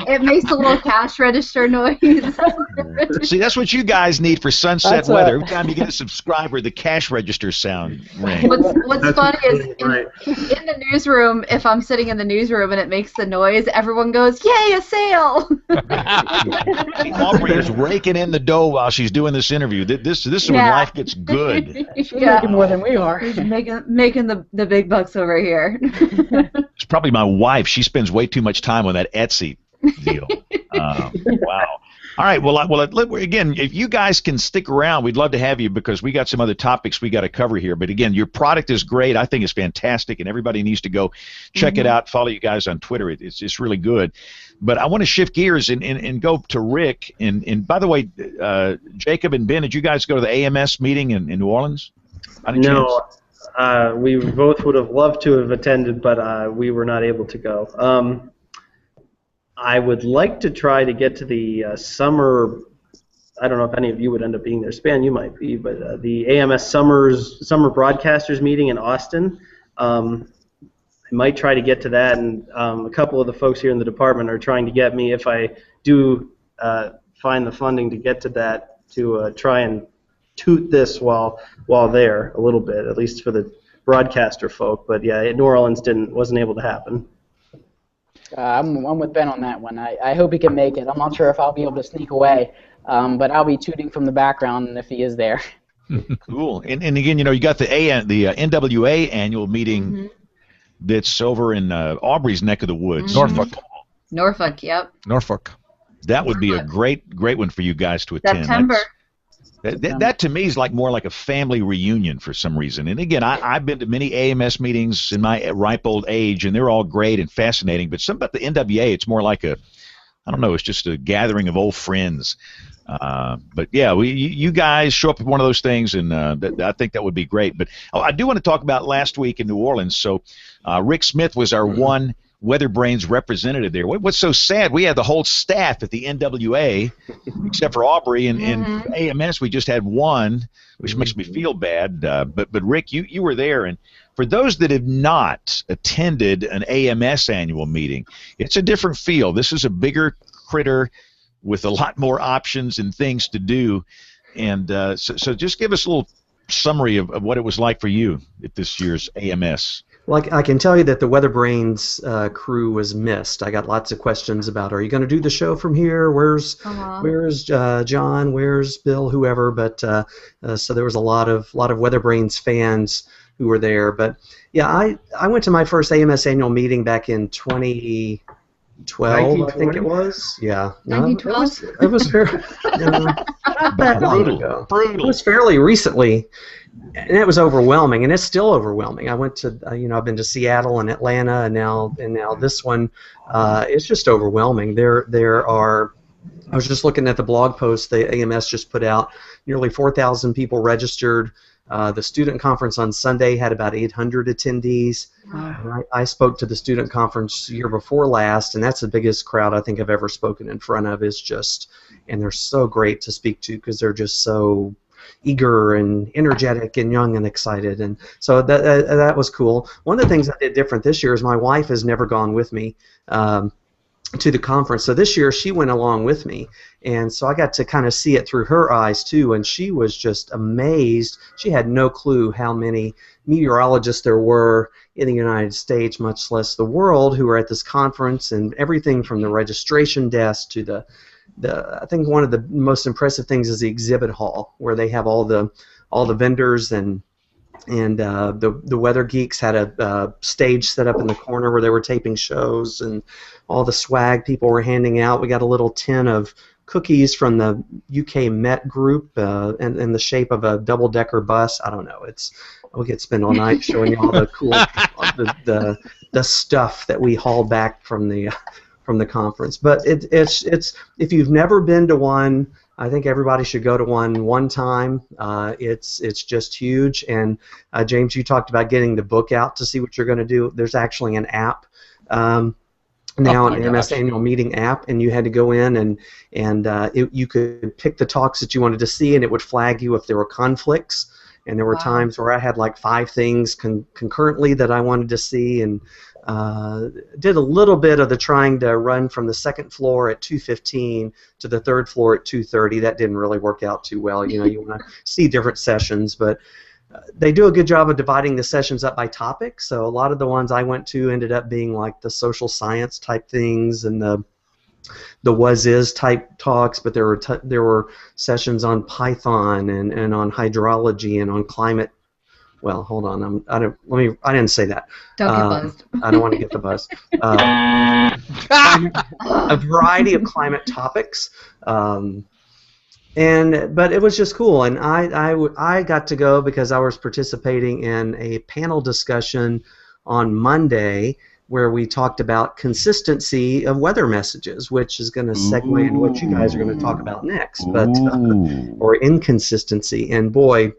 It makes a little cash register noise. See, that's what you guys need for Sunset Weather. Every time you get a subscriber, the cash register sound rings. What's funny is in the newsroom, if I'm sitting in the newsroom and it makes the noise, everyone goes, "Yay, a sale!" Aubrey is raking in the dough while she's doing this interview. This is when life gets good. She's making more than we are. She's making the big bucks over here. It's probably my wife. She spends way too much time on that Etsy deal. Wow. All right. Well, again, if you guys can stick around, we'd love to have you because we got some other topics we got to cover here. But again, your product is great. I think it's fantastic, and everybody needs to go check it out. Follow you guys on Twitter. It's really good. But I want to shift gears and go to Rick. And by the way, Jacob and Ben, did you guys go to the AMS meeting in New Orleans? No. We both would have loved to have attended, but we were not able to go. I would like to try to get to the summer. I don't know if any of you would end up being there. Span, you might be, but the AMS summer broadcasters meeting in Austin. I might try to get to that, and a couple of the folks here in the department are trying to get me, if I do find the funding to get to that, to try and toot this while there a little bit, at least for the broadcaster folk. But yeah, New Orleans wasn't able to happen. I'm with Ben on that one. I hope he can make it. I'm not sure if I'll be able to sneak away, but I'll be tooting from the background if he is there. Cool. And again, you got the NWA annual meeting that's over in Aubrey's neck of the woods. Norfolk, yep. Norfolk. That would be a great one for you guys to attend. September. That to me is more like a family reunion for some reason. And again, I've been to many AMS meetings in my ripe old age, and they're all great and fascinating. But something about the NWA, it's more like it's just a gathering of old friends. But yeah, you guys show up at one of those things, and I think that would be great. But I do want to talk about last week in New Orleans. So Rick Smith was our one WeatherBrains representative there. What's so sad? We had the whole staff at the NWA, except for Aubrey, and AMS we just had one, which makes me feel bad. But Rick, you were there, and for those that have not attended an AMS annual meeting, it's a different feel. This is a bigger critter with a lot more options and things to do, and so just give us a little summary of what it was like for you at this year's AMS. Well, I can tell you that the WeatherBrains crew was missed. I got lots of questions about, are you going to do the show from here? Where's John? Where's Bill? Whoever. But so there was a lot of WeatherBrains fans who were there. But yeah, I went to my first AMS annual meeting back in 2012, I think it was. Yeah. 1912? It was fairly not that long ago. Brutal. It was fairly recently. And it was overwhelming, and it's still overwhelming. I went to, I've been to Seattle and Atlanta, and now this one. It's just overwhelming. There are. I was just looking at the blog post the AMS just put out. Nearly 4,000 people registered. The student conference on Sunday had about 800 attendees. I spoke to the student conference year before last, and that's the biggest crowd I think I've ever spoken in front of. And they're so great to speak to because they're just so eager and energetic and young and excited, and so that was cool. One of the things I did different this year is my wife has never gone with me to the conference, so this year she went along with me, and so I got to kind of see it through her eyes too, and she was just amazed. She had no clue how many meteorologists there were in the United States, much less the world, who were at this conference, and everything from the registration desk to the I think one of the most impressive things is the exhibit hall, where they have all the vendors, and the weather geeks had a stage set up in the corner where they were taping shows, and all the swag people were handing out. We got a little tin of cookies from the UK Met group in the shape of a double-decker bus. I don't know. We could spend all night showing you all the cool the stuff that we hauled back from the conference. But it's if you've never been to one, I think everybody should go to one time. It's just huge. And James, you talked about getting the book out to see what you're going to do. There's actually an app now, an MS Annual Meeting app, and you had to go in and you could pick the talks that you wanted to see, and it would flag you if there were conflicts. And there were times where I had like 5 things concurrently that I wanted to see, and did a little bit of the trying to run from the second floor at 2:15 to the third floor at 2:30. That didn't really work out too well. You know, you want to see different sessions, but they do a good job of dividing the sessions up by topic. So a lot of the ones I went to ended up being like the social science type things and the was-is type talks, but there were sessions on Python and on hydrology and on climate. Well, hold on. I didn't say that. Don't get buzzed. I don't want to get the buzz. A variety of climate topics, but it was just cool, and I got to go because I was participating in a panel discussion on Monday where we talked about consistency of weather messages, which is going to segue into what you guys are going to talk about next, or inconsistency. And boy,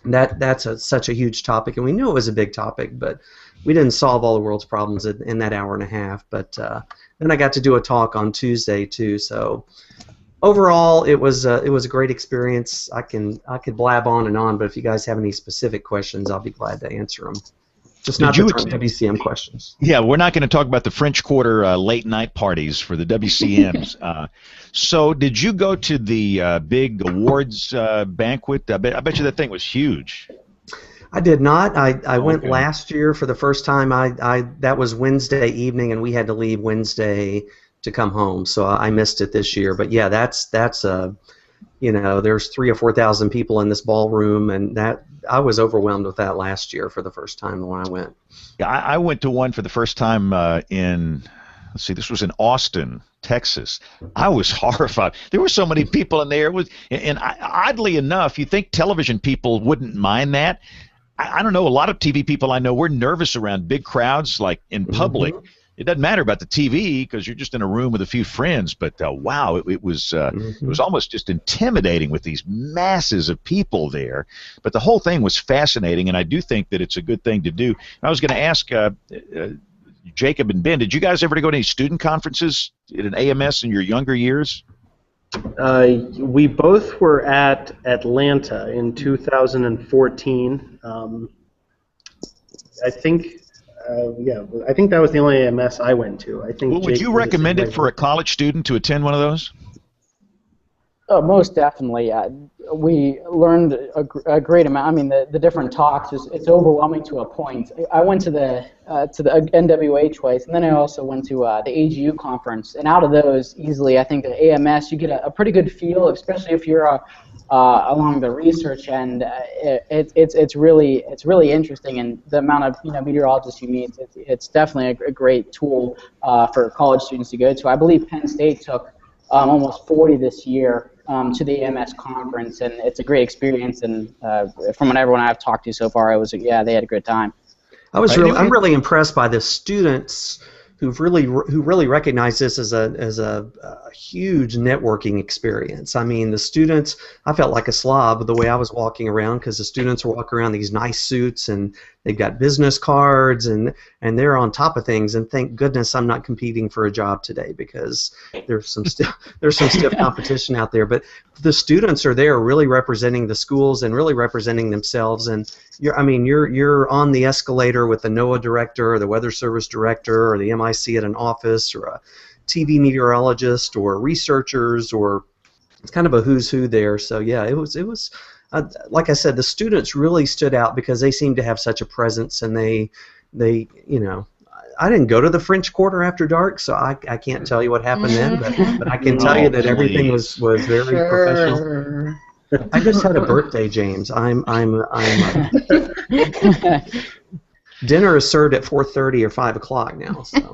that's such a huge topic, and we knew it was a big topic, but we didn't solve all the world's problems in that hour and a half. But then I got to do a talk on Tuesday too. So overall, it was a great experience. I could blab on, but if you guys have any specific questions, I'll be glad to answer them. Just not the WCM questions. Yeah, we're not going to talk about the French Quarter late night parties for the WCMs. So did you go to the big awards banquet? I bet you that thing was huge. I did not. I went last year for the first time. That was Wednesday evening, and we had to leave Wednesday to come home, so I missed it this year. But yeah, that's there's 3,000 or 4,000 people in this ballroom, and that I was overwhelmed with that last year for the first time when I went. Yeah, I went to one for the first time this was in Austin, Texas. I was horrified. There were so many people in there. Oddly enough, you think television people wouldn't mind that. I don't know. A lot of TV people I know were nervous around big crowds, like in public. Mm-hmm. It doesn't matter about the TV because you're just in a room with a few friends. But wow, it was almost just intimidating with these masses of people there. But the whole thing was fascinating, and I do think that it's a good thing to do. And I was going to ask Jacob and Ben, did you guys ever go to any student conferences at an AMS in your younger years? We both were at Atlanta in 2014. I think that was the only AMS I went to. I think. Well, would you recommend it for a college student to attend one of those? Oh, most definitely. We learned a great amount. I mean, the different talks, it's overwhelming to a point. I went to the NWA twice, and then I also went to the AGU conference. And out of those, easily, I think the AMS, you get a pretty good feel, especially if you're along the research end. It's really interesting, and the amount of meteorologists you meet, it's definitely a great tool for college students to go to. I believe Penn State took almost 40 this year to the AMS conference, and it's a great experience. And from everyone I've talked to so far, they had a good time. I'm really impressed by the students who really recognize this as a huge networking experience. I mean, the students, I felt like a slob the way I was walking around, because the students were walking around in these nice suits and they've got business cards and they're on top of things. And thank goodness I'm not competing for a job today, because there's some stiff competition out there. But the students are there really representing the schools and really representing themselves. And you're on the escalator with the NOAA director or the Weather Service director or the MIC at an office or a TV meteorologist or researchers, or it's kind of a who's who there. So yeah, it was like I said, the students really stood out because they seemed to have such a presence, and they I didn't go to the French Quarter after dark, so I can't tell you what happened then, but I can tell you that everything was very professional. I just had a birthday, James. I'm dinner is served at 4:30 or 5 o'clock now. So.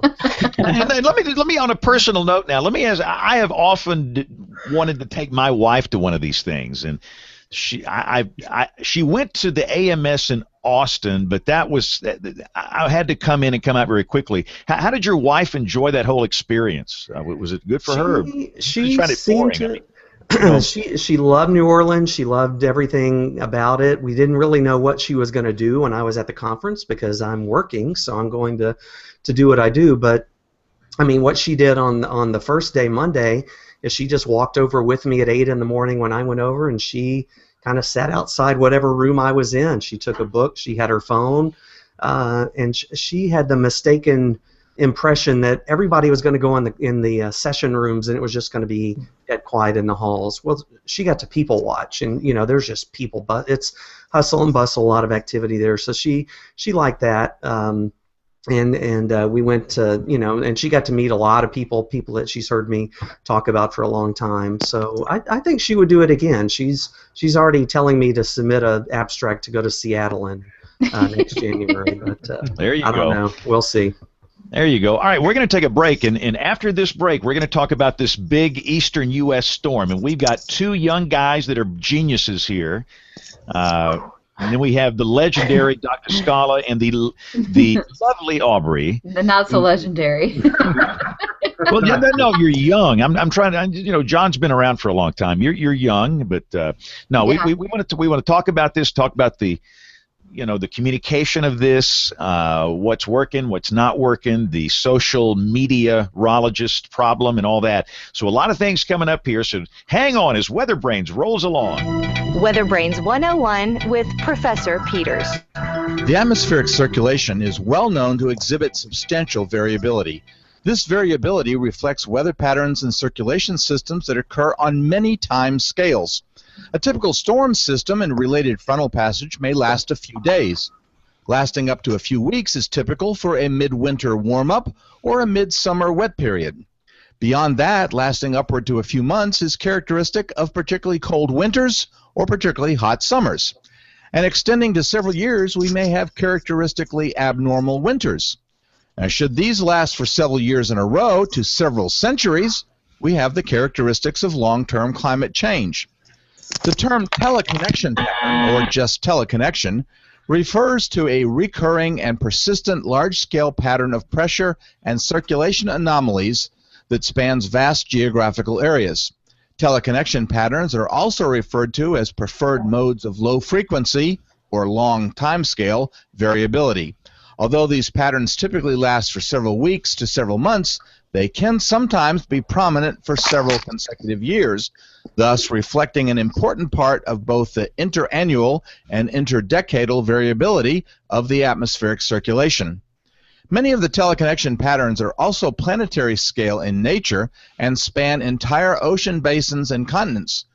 And then let me on a personal note now. Let me ask. I have often wanted to take my wife to one of these things, and she went to the AMS in Austin, but I had to come in and come out very quickly. How did your wife enjoy that whole experience? Was it good for her? She found it boring. She loved New Orleans. She loved everything about it. We didn't really know what she was going to do when I was at the conference, because I'm working, so I'm going to do what I do. But I mean, what she did on the first day, Monday, is she just walked over with me at 8 in the morning when I went over, and she kind of sat outside whatever room I was in. She took a book. She had her phone, and she had the mistaken impression that everybody was going to go in the session rooms and it was just going to be dead quiet in the halls. Well, she got to people watch, and there's just people, but it's hustle and bustle, a lot of activity there. So she liked that, and we went to and she got to meet a lot of people that she's heard me talk about for a long time. So I think she would do it again. She's already telling me to submit an abstract to go to Seattle in next January. But there you go. I don't know. We'll see. There you go. All right, we're going to take a break, and after this break, we're going to talk about this big eastern U.S. storm, and we've got two young guys that are geniuses here, and then we have the legendary Dr. Scala and the lovely Aubrey. The not so legendary. Well, no, you're young. I'm trying to, John's been around for a long time. You're young, but no, yeah. we want to talk about this. Talk about the communication of this, what's working, what's not working, the social meteorologist problem, and all that. So a lot of things coming up here. So hang on as WeatherBrains rolls along. WeatherBrains 101 with Professor Peters. The atmospheric circulation is well known to exhibit substantial variability. This variability reflects weather patterns and circulation systems that occur on many time scales. A typical storm system and related frontal passage may last a few days. Lasting up to a few weeks is typical for a midwinter warm-up or a midsummer wet period. Beyond that, lasting upward to a few months is characteristic of particularly cold winters or particularly hot summers. And extending to several years, we may have characteristically abnormal winters. Now, should these last for several years in a row to several centuries, we have the characteristics of long-term climate change. The term teleconnection pattern, or just teleconnection, refers to a recurring and persistent large-scale pattern of pressure and circulation anomalies that spans vast geographical areas. Teleconnection patterns are also referred to as preferred modes of low frequency, or long timescale, variability. Although these patterns typically last for several weeks to several months, they can sometimes be prominent for several consecutive years, thus reflecting an important part of both the interannual and interdecadal variability of the atmospheric circulation. Many of the teleconnection patterns are also planetary scale in nature and span entire ocean basins and continents.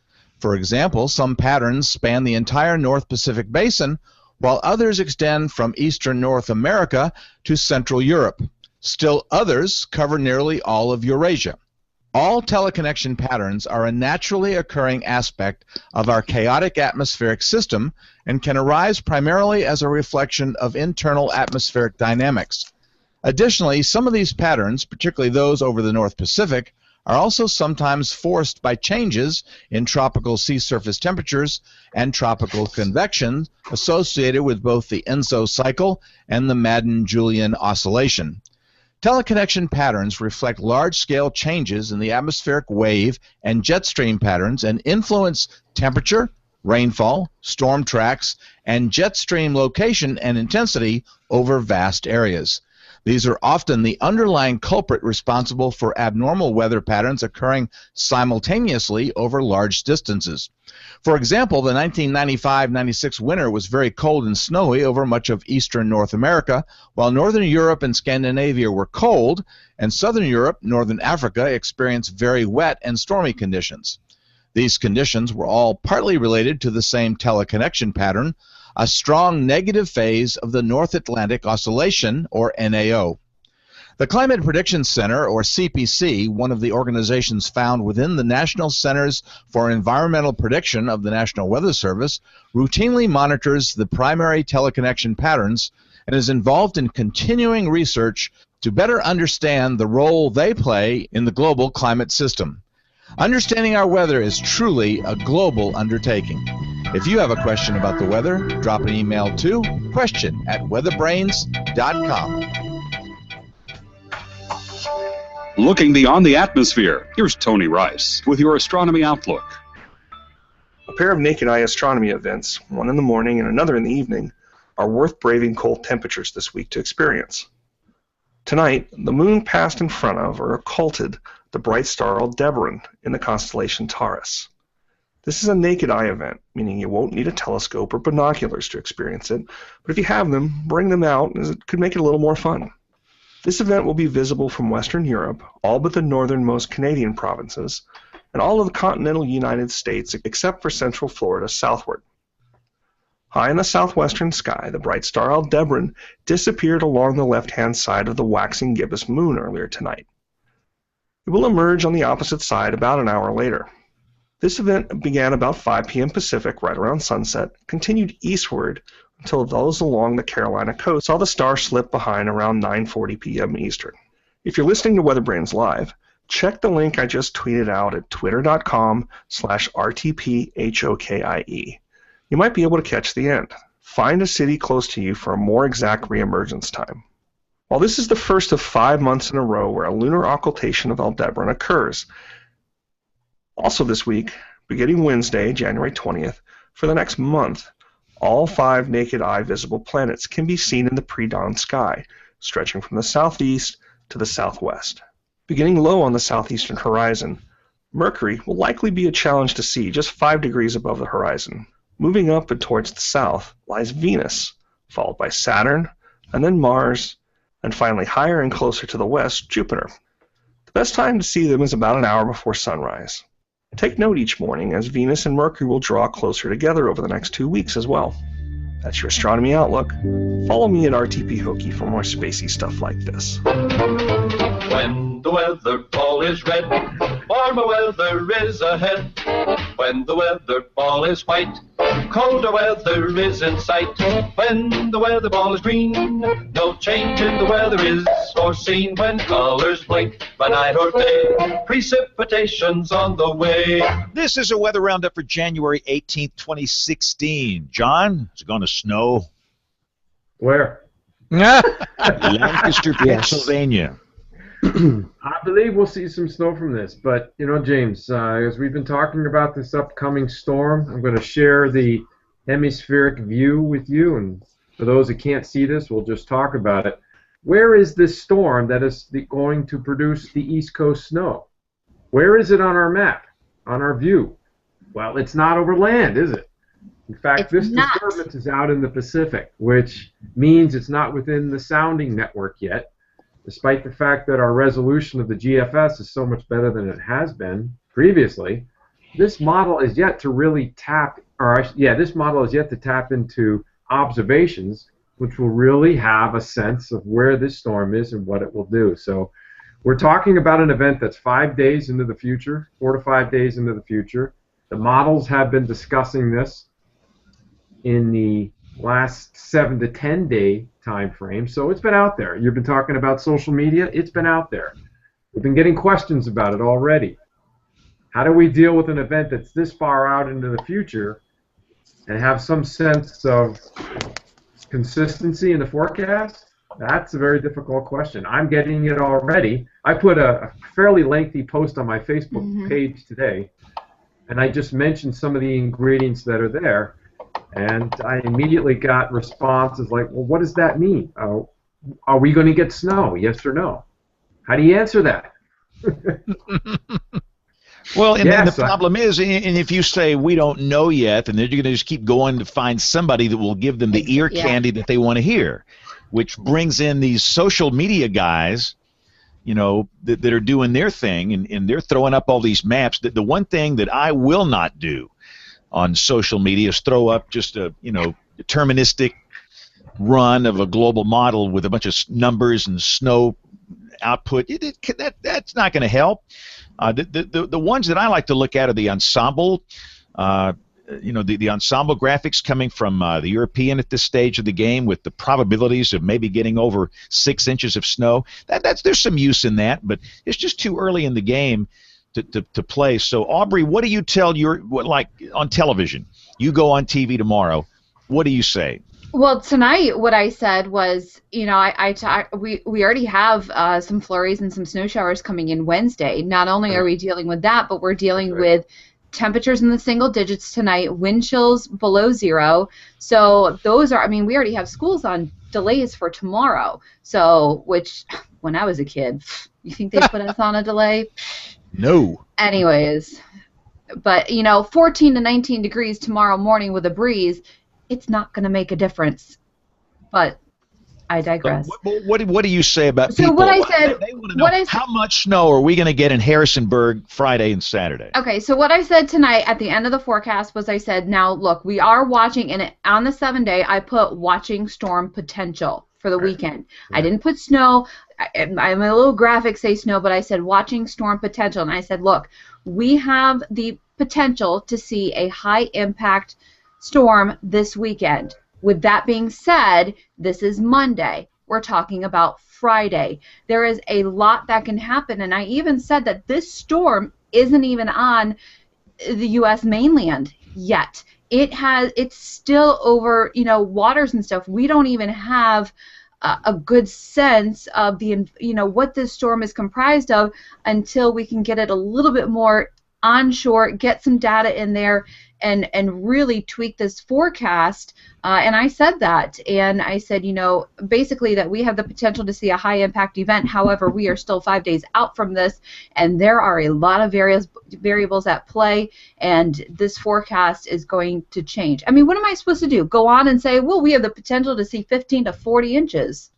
For example, some patterns span the entire North Pacific Basin, while others extend from eastern North America to Central Europe. Still others cover nearly all of Eurasia. All teleconnection patterns are a naturally occurring aspect of our chaotic atmospheric system and can arise primarily as a reflection of internal atmospheric dynamics. Additionally, some of these patterns, particularly those over the North Pacific, are also sometimes forced by changes in tropical sea surface temperatures and tropical convection associated with both the Enso cycle and the Madden-Julian oscillation. Teleconnection patterns reflect large-scale changes in the atmospheric wave and jet stream patterns and influence temperature, rainfall, storm tracks, and jet stream location and intensity over vast areas. These are often the underlying culprit responsible for abnormal weather patterns occurring simultaneously over large distances. For example, the 1995-96 winter was very cold and snowy over much of eastern North America, while northern Europe and Scandinavia were cold, and southern Europe, northern Africa experienced very wet and stormy conditions. These conditions were all partly related to the same teleconnection pattern, a strong negative phase of the North Atlantic Oscillation, or NAO. The Climate Prediction Center, or CPC, one of the organizations found within the National Centers for Environmental Prediction of the National Weather Service, routinely monitors the primary teleconnection patterns and is involved in continuing research to better understand the role they play in the global climate system. Understanding our weather is truly a global undertaking. If you have a question about the weather, drop an email to question@weatherbrains.com. Looking beyond the atmosphere, here's Tony Rice with your Astronomy Outlook. A pair of naked eye astronomy events, one in the morning and another in the evening, are worth braving cold temperatures this week to experience. Tonight, the moon passed in front of, or occulted, the bright star Aldebaran in the constellation Taurus. This is a naked eye event, meaning you won't need a telescope or binoculars to experience it, but if you have them, bring them out, as it could make it a little more fun. This event will be visible from Western Europe, all but the northernmost Canadian provinces, and all of the continental United States except for central Florida southward. High in the southwestern sky, the bright star Aldebaran disappeared along the left-hand side of the waxing gibbous moon earlier tonight. It will emerge on the opposite side about an hour later. This event began about 5 p.m. Pacific, right around sunset, continued eastward until those along the Carolina coast saw the star slip behind around 9:40 p.m. Eastern. If you're listening to WeatherBrains Live, check the link I just tweeted out at twitter.com/RTPHOKIE. You might be able to catch the end. Find a city close to you for a more exact reemergence time. While this is the first of 5 months in a row where a lunar occultation of Aldebaran occurs, also this week, beginning Wednesday, January 20th, for the next month, all 5 naked eye visible planets can be seen in the pre-dawn sky, stretching from the southeast to the southwest. Beginning low on the southeastern horizon, Mercury will likely be a challenge to see just 5 degrees above the horizon. Moving up and towards the south lies Venus, followed by Saturn, and then Mars, and finally higher and closer to the west, Jupiter. The best time to see them is about an hour before sunrise. Take note each morning as Venus and Mercury will draw closer together over the next 2 weeks as well. That's your Astronomy Outlook. Follow me at RTP Hokie for more spacey stuff like this. When the weather ball is red, warmer weather is ahead. When the weather ball is white, colder weather is in sight. When the weather ball is green, no change in the weather is foreseen. When colors blink by night or day, precipitation's on the way. This is a weather roundup for January 18th, 2016. John, is it going to snow? Where? Lancaster, Pennsylvania. I believe we'll see some snow from this, but you know, James, as we've been talking about this upcoming storm, I'm going to share the hemispheric view with you, and for those that can't see this, we'll just talk about it. Where is this storm that is going to produce the East Coast snow? Where is it on our map, on our view? Well, it's not over land, is it? In fact, this disturbance is out in the Pacific, which means it's not within the sounding network yet. Despite the fact that our resolution of the GFS is so much better than it has been previously, this model is yet to really this model is yet to tap into observations which will really have a sense of where this storm is and what it will do. So we're talking about an event that's 5 days into the future, 4 to 5 days into the future. The models have been discussing this in the last 7 to 10 day time frame, so it's been out there. You've been talking about social media, it's been out there. We've been getting questions about it already. How do we deal with an event that's this far out into the future and have some sense of consistency in the forecast? That's a very difficult question. I'm getting it already. I put a fairly lengthy post on my Facebook page today, and I just mentioned some of the ingredients that are there, and I immediately got responses like, well, what does that mean? Are we going to get snow, yes or no? How do you answer that? Well, and then the problem is, and if you say we don't know yet, then they're going to just keep going to find somebody that will give them the ear candy that they want to hear, which brings in these social media guys, you know, that are doing their thing, and they're throwing up all these maps. The one thing that I will not do on social media is throw up just a, you know, deterministic run of a global model with a bunch of numbers and snow output. That's not going to help. The ones that I like to look at are the ensemble, you know, the ensemble graphics coming from the European at this stage of the game, with the probabilities of maybe getting over 6 inches of snow. There's some use in that, but it's just too early in the game to play. So, Aubrey, what do you tell like on television? You go on TV tomorrow. What do you say? Well, tonight what I said was, you know, we already have some flurries and some snow showers coming in Wednesday. Not only are we dealing with that, but we're dealing with temperatures in the single digits tonight, wind chills below 0. So those are, I mean, we already have schools on delays for tomorrow. So, which, when I was a kid, you think they put us on a delay? No. Anyways, but, you know, 14 to 19 degrees tomorrow morning with a breeze, it's not going to make a difference. But I digress. What do you say about people? So what I said, they want to know how much snow are we going to get in Harrisonburg Friday and Saturday? Okay, so what I said tonight at the end of the forecast was I said, now look, we are watching, and on the 7-day I put watching storm potential for the weekend. I didn't put snow. I'm a little graphic say snow, but I said watching storm potential, and I said, look, we have the potential to see a high impact storm this weekend. With that being said, this is Monday. We're talking about Friday. There is a lot that can happen, and I even said that this storm isn't even on the U.S. mainland yet. It's still over, you know, waters and stuff. We don't even have a good sense of the, you know, what this storm is comprised of until we can get it a little bit more onshore, get some data in there, and really tweak this forecast. And I said that, and I said, you know, basically that we have the potential to see a high impact event. However, we are still 5 days out from this, and there are a lot of variables at play, and this forecast is going to change. I mean, what am I supposed to do? Go on and say, well, we have the potential to see 15 to 40 inches.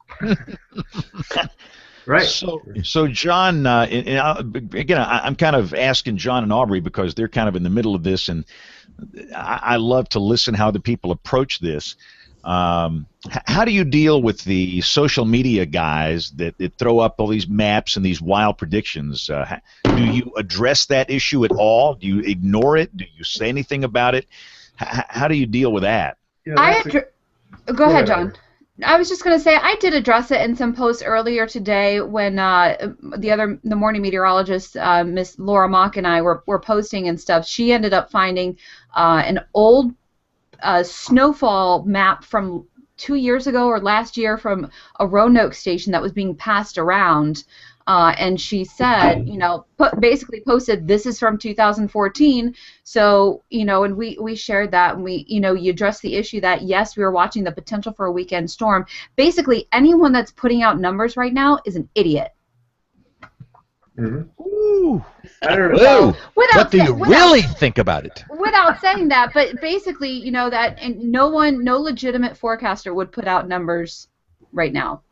Right. So John, again, I'm kind of asking John and Aubrey because they're kind of in the middle of this, and I love to listen how the people approach this. How do you deal with the social media guys that throw up all these maps and these wild predictions? Do you address that issue at all? Do you ignore it? Do you say anything about it? How do you deal with that? Yeah, go ahead, John. I was just going to say I did address it in some posts earlier today when the morning meteorologist, Miss Laura Mock, and I were posting and stuff. She ended up finding an old snowfall map from 2 years ago or last year from a Roanoke station that was being passed around. And she said, you know, basically posted, this is from 2014. So, you know, and we shared that, and we, you know, you addressed the issue that, yes, we were watching the potential for a weekend storm. Basically, anyone that's putting out numbers right now is an idiot. Mm-hmm. Ooh. I don't know. What do you really think about it? Without saying that, but basically, you know, that, and no legitimate forecaster would put out numbers right now.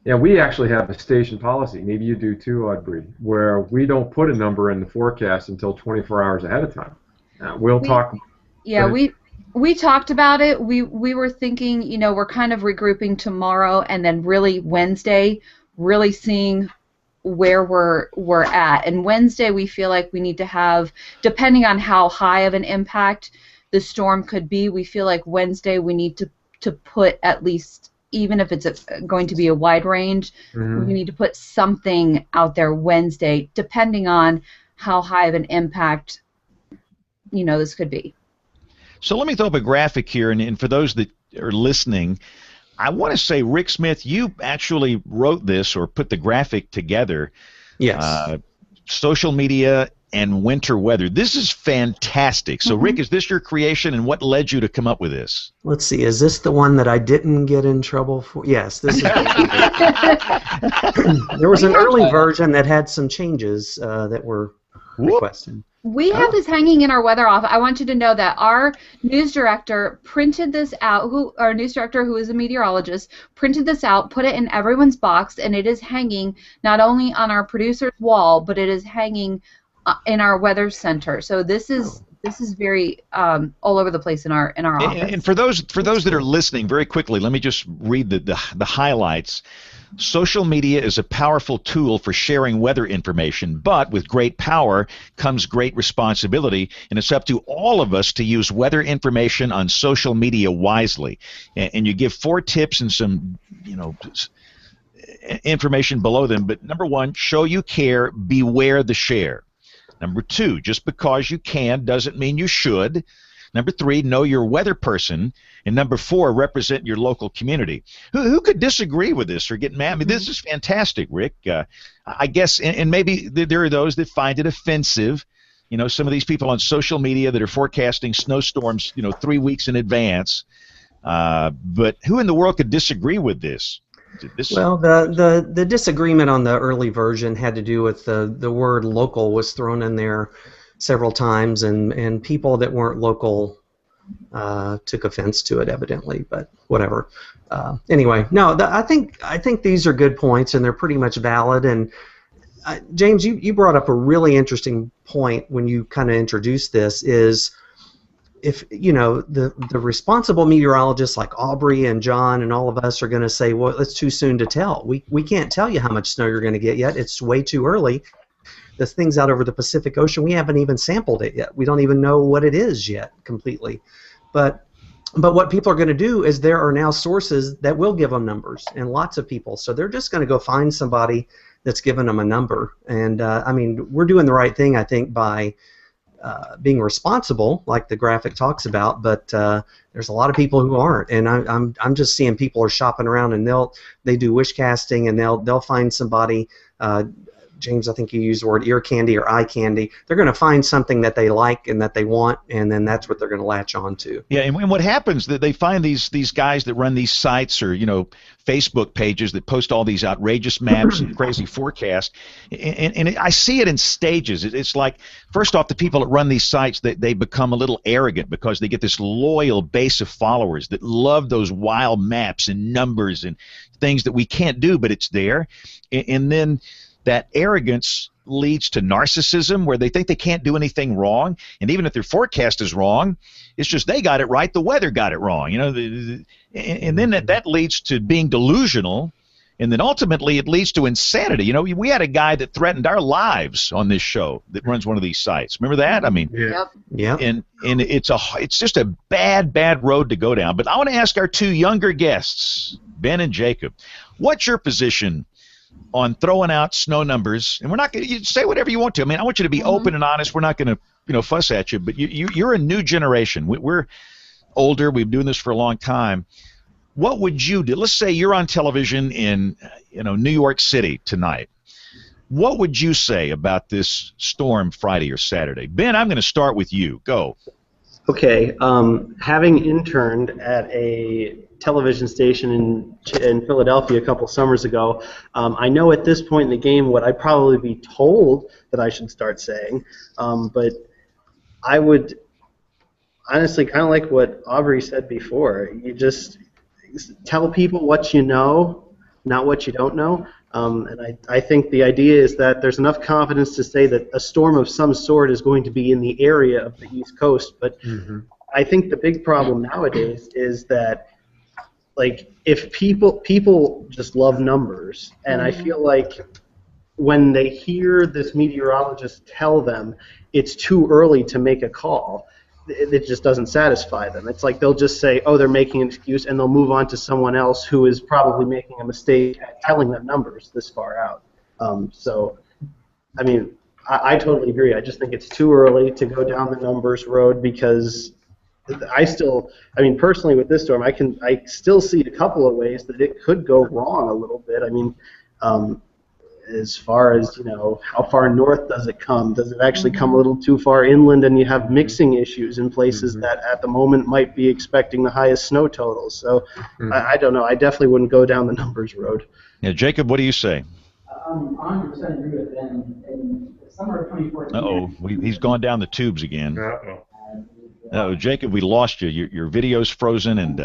Yeah, we actually have a station policy, maybe you do too, Aubrey, where we don't put a number in the forecast until 24 hours ahead of time. We'll talk. Yeah, we talked about it. We were thinking, you know, we're kind of regrouping tomorrow and then really Wednesday, really seeing where we're at. And Wednesday we feel like we need to have, depending on how high of an impact the storm could be, we feel like Wednesday we need to put at least, even if it's going to be a wide range, we need to put something out there Wednesday, depending on how high of an impact, you know, this could be. So let me throw up a graphic here, and for those that are listening, I want to say, Rick Smith, you actually wrote this or put the graphic together. Yes. Social media and winter weather. This is fantastic. So, Rick, is this your creation, and what led you to come up with this? Let's see. Is this the one that I didn't get in trouble for? Yes, this is. There was an early version that had some changes that were requested. We have this hanging in our weather office. I want you to know that our news director printed this out. Our news director, who is a meteorologist, printed this out, put it in everyone's box, and it is hanging not only on our producer's wall, but it is hanging in our weather center. So this is very all over the place in our office. And for those that are listening, very quickly, let me just read the highlights. Social media is a powerful tool for sharing weather information, but with great power comes great responsibility, and it's up to all of us to use weather information on social media wisely. And you give 4 tips and some, information below them. But number 1, show you care, beware the share. Number 2, just because you can doesn't mean you should. Number 3, know your weather person. And number 4, represent your local community. Who could disagree with this or get mad? I mean, this is fantastic, Rick. I guess, and maybe there are those that find it offensive. Some of these people on social media that are forecasting snowstorms, 3 weeks in advance. But who in the world could disagree with this? Well, the disagreement on the early version had to do with the word local was thrown in there several times, and people that weren't local took offense to it, evidently. But whatever. Anyway, no, I think these are good points, and they're pretty much valid. And James, you brought up a really interesting point when you kind of introduced this. Is if the responsible meteorologists like Aubrey and John and all of us are going to say, well, it's too soon to tell. We can't tell you how much snow you're going to get yet. It's way too early. The things out over the Pacific Ocean, we haven't even sampled it yet. We don't even know what it is yet completely. But what people are going to do is there are now sources that will give them numbers, and lots of people. So they're just going to go find somebody that's given them a number. And I mean, we're doing the right thing, I think, by being responsible, like the graphic talks about. But there's a lot of people who aren't, and I'm just seeing people are shopping around, and they do wish casting, and they'll find somebody. James, I think you used the word ear candy or eye candy. They're going to find something that they like and that they want, and then that's what they're going to latch on to. Yeah, and what happens that they find these guys that run these sites or Facebook pages that post all these outrageous maps and crazy forecasts, and I see it in stages. It's like, first off, the people that run these sites, they become a little arrogant because they get this loyal base of followers that love those wild maps and numbers and things that we can't do, but it's there, and then that arrogance leads to narcissism, where they think they can't do anything wrong, and even if their forecast is wrong, it's just they got it right, the weather got it wrong, and then that leads to being delusional, and then ultimately it leads to insanity. We had a guy that threatened our lives on this show that runs one of these sites. Remember that? I mean, yeah. And it's just a bad road to go down. But I want to ask our 2 younger guests, Ben and Jacob, what's your position on throwing out snow numbers? And we're not going to say whatever you want to. I mean, I want you to be open and honest. We're not going to fuss at you. But you're a new generation. We're older. We've been doing this for a long time. What would you do? Let's say you're on television in New York City tonight. What would you say about this storm Friday or Saturday? Ben, I'm going to start with you. Go. Okay. Having interned at a television station in Philadelphia a couple summers ago, I know at this point in the game what I'd probably be told that I should start saying, but I would honestly kind of like what Aubrey said before. You just tell people what you know, not what you don't know. And I think the idea is that there's enough confidence to say that a storm of some sort is going to be in the area of the East Coast. But I think the big problem nowadays is that, like, if people just love numbers, and I feel like when they hear this meteorologist tell them it's too early to make a call, it just doesn't satisfy them. It's like they'll just say, oh, they're making an excuse, and they'll move on to someone else who is probably making a mistake at telling them numbers this far out. So, I mean, I totally agree. I just think it's too early to go down the numbers road because I mean, personally with this storm, I still see a couple of ways that it could go wrong a little bit. I mean, as far as, how far north does it come? Does it actually come a little too far inland, and you have mixing issues in places that at the moment might be expecting the highest snow totals? So I don't know. I definitely wouldn't go down the numbers road. Yeah, Jacob, what do you say? 100% agree with Ben. In the summer of 2014. Uh-oh, he's gone down the tubes again. Uh-oh, Jacob, we lost you. Your video's frozen, and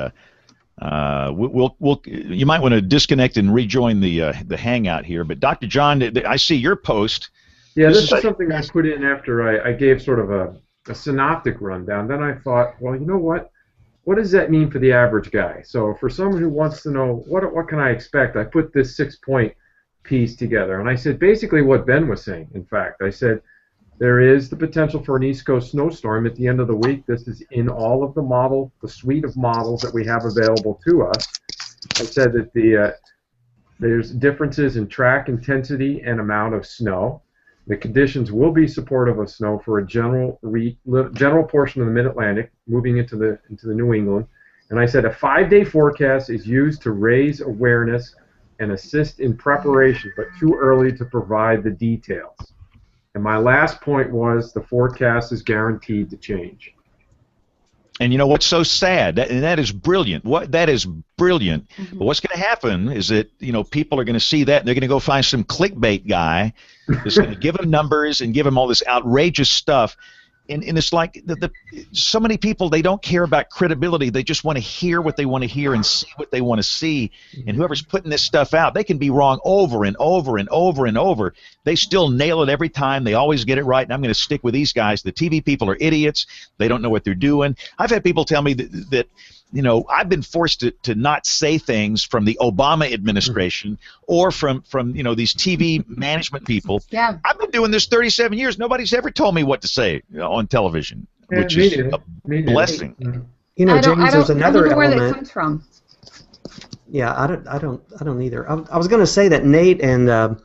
you might want to disconnect and rejoin the hangout here. But Dr. John, I see your post. Yeah, this is something I put in after I gave sort of a synoptic rundown. Then I thought, well, you know what? What does that mean for the average guy? So for someone who wants to know what can I expect, I put this 6-point piece together. And I said basically what Ben was saying, in fact. I said there is the potential for an East Coast snowstorm at the end of the week. This is in all of the suite of models that we have available to us. I said that there's differences in track intensity and amount of snow. The conditions will be supportive of snow for a general portion of the Mid-Atlantic, moving into the New England. And I said a 5-day forecast is used to raise awareness and assist in preparation, but too early to provide the details. And my last point was the forecast is guaranteed to change. And you know what's so sad? That is brilliant. That is brilliant. Mm-hmm. But what's going to happen is that people are going to see that and they're going to go find some clickbait guy that's going to give them numbers and give them all this outrageous stuff. And it's like so many people, they don't care about credibility. They just want to hear what they want to hear and see what they want to see. And whoever's putting this stuff out, they can be wrong over and over and over and over. They still nail it every time. They always get it right. And I'm going to stick with these guys. The TV people are idiots. They don't know what they're doing. I've had people tell me that I've been forced to not say things from the Obama administration or from these TV management people. Yeah. I've been doing this 37 years. Nobody's ever told me what to say on television, which is a blessing. James, there's another I don't know where element. that comes from. Yeah, I don't either. I was going to say that Nate and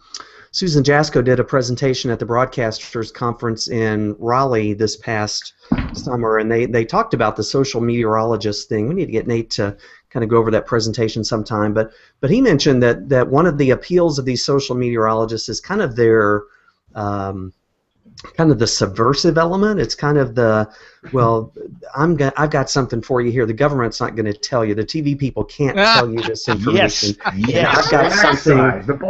Susan Jasko did a presentation at the Broadcasters Conference in Raleigh this past summer, and they talked about the social meteorologist thing. We need to get Nate to kind of go over that presentation sometime. But he mentioned that one of the appeals of these social meteorologists is kind of their kind of the subversive element. It's kind of the, well, I've got something for you here. The government's not going to tell you. The TV people can't tell you this information. Yes. I've got something.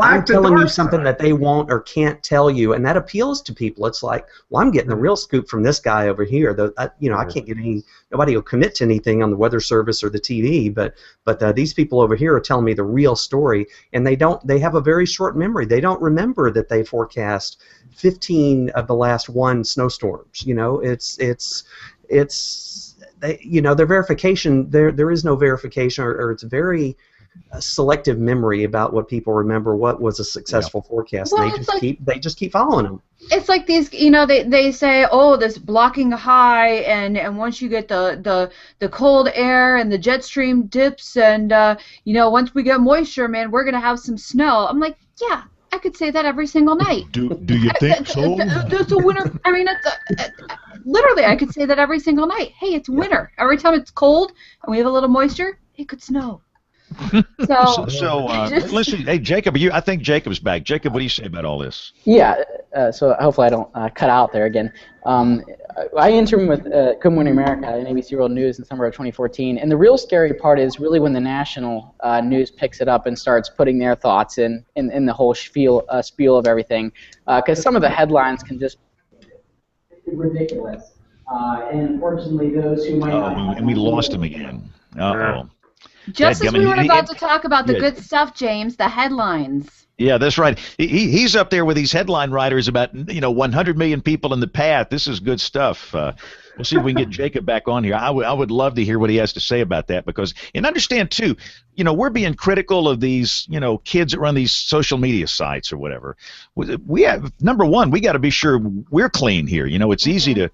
I'm telling you something that they won't or can't tell you, and that appeals to people. It's like, well, I'm getting the real scoop from this guy over here. I can't get any. Nobody will commit to anything on the Weather Service or the TV, but these people over here are telling me the real story, and they have a very short memory. They don't remember that they forecast 15 of the last one snowstorms. Their verification, there is no verification, or it's very selective memory about what people remember what was a successful forecast. Well, and they just keep following them. It's like these, they say, oh, this blocking high, and once you get the cold air and the jet stream dips, and once we get moisture, man, we're gonna have some snow. I'm like, yeah, I could say that every single night. Do you think so? It's a winter. I mean, literally, I could say that every single night. Hey, it's winter. Every time it's cold and we have a little moisture, it could snow. Listen, hey, Jacob, I think Jacob's back. Jacob, what do you say about all this? Yeah, so hopefully I don't cut out there again. I interned with Good Morning America and ABC World News in summer of 2014, and the real scary part is really when the national news picks it up and starts putting their thoughts in the whole spiel of everything, because some of the headlines can just be ridiculous. And unfortunately, those who might not... and we lost him again. Uh-oh. Just as we were about to talk about the good stuff, James, the headlines. Yeah, that's right. He's up there with these headline writers about 100 million people in the path. This is good stuff. We'll see if we can get Jacob back on here. I would love to hear what he has to say about that, because, and understand too, we're being critical of these kids that run these social media sites or whatever. We have, number one, we got to be sure we're clean here. It's easy to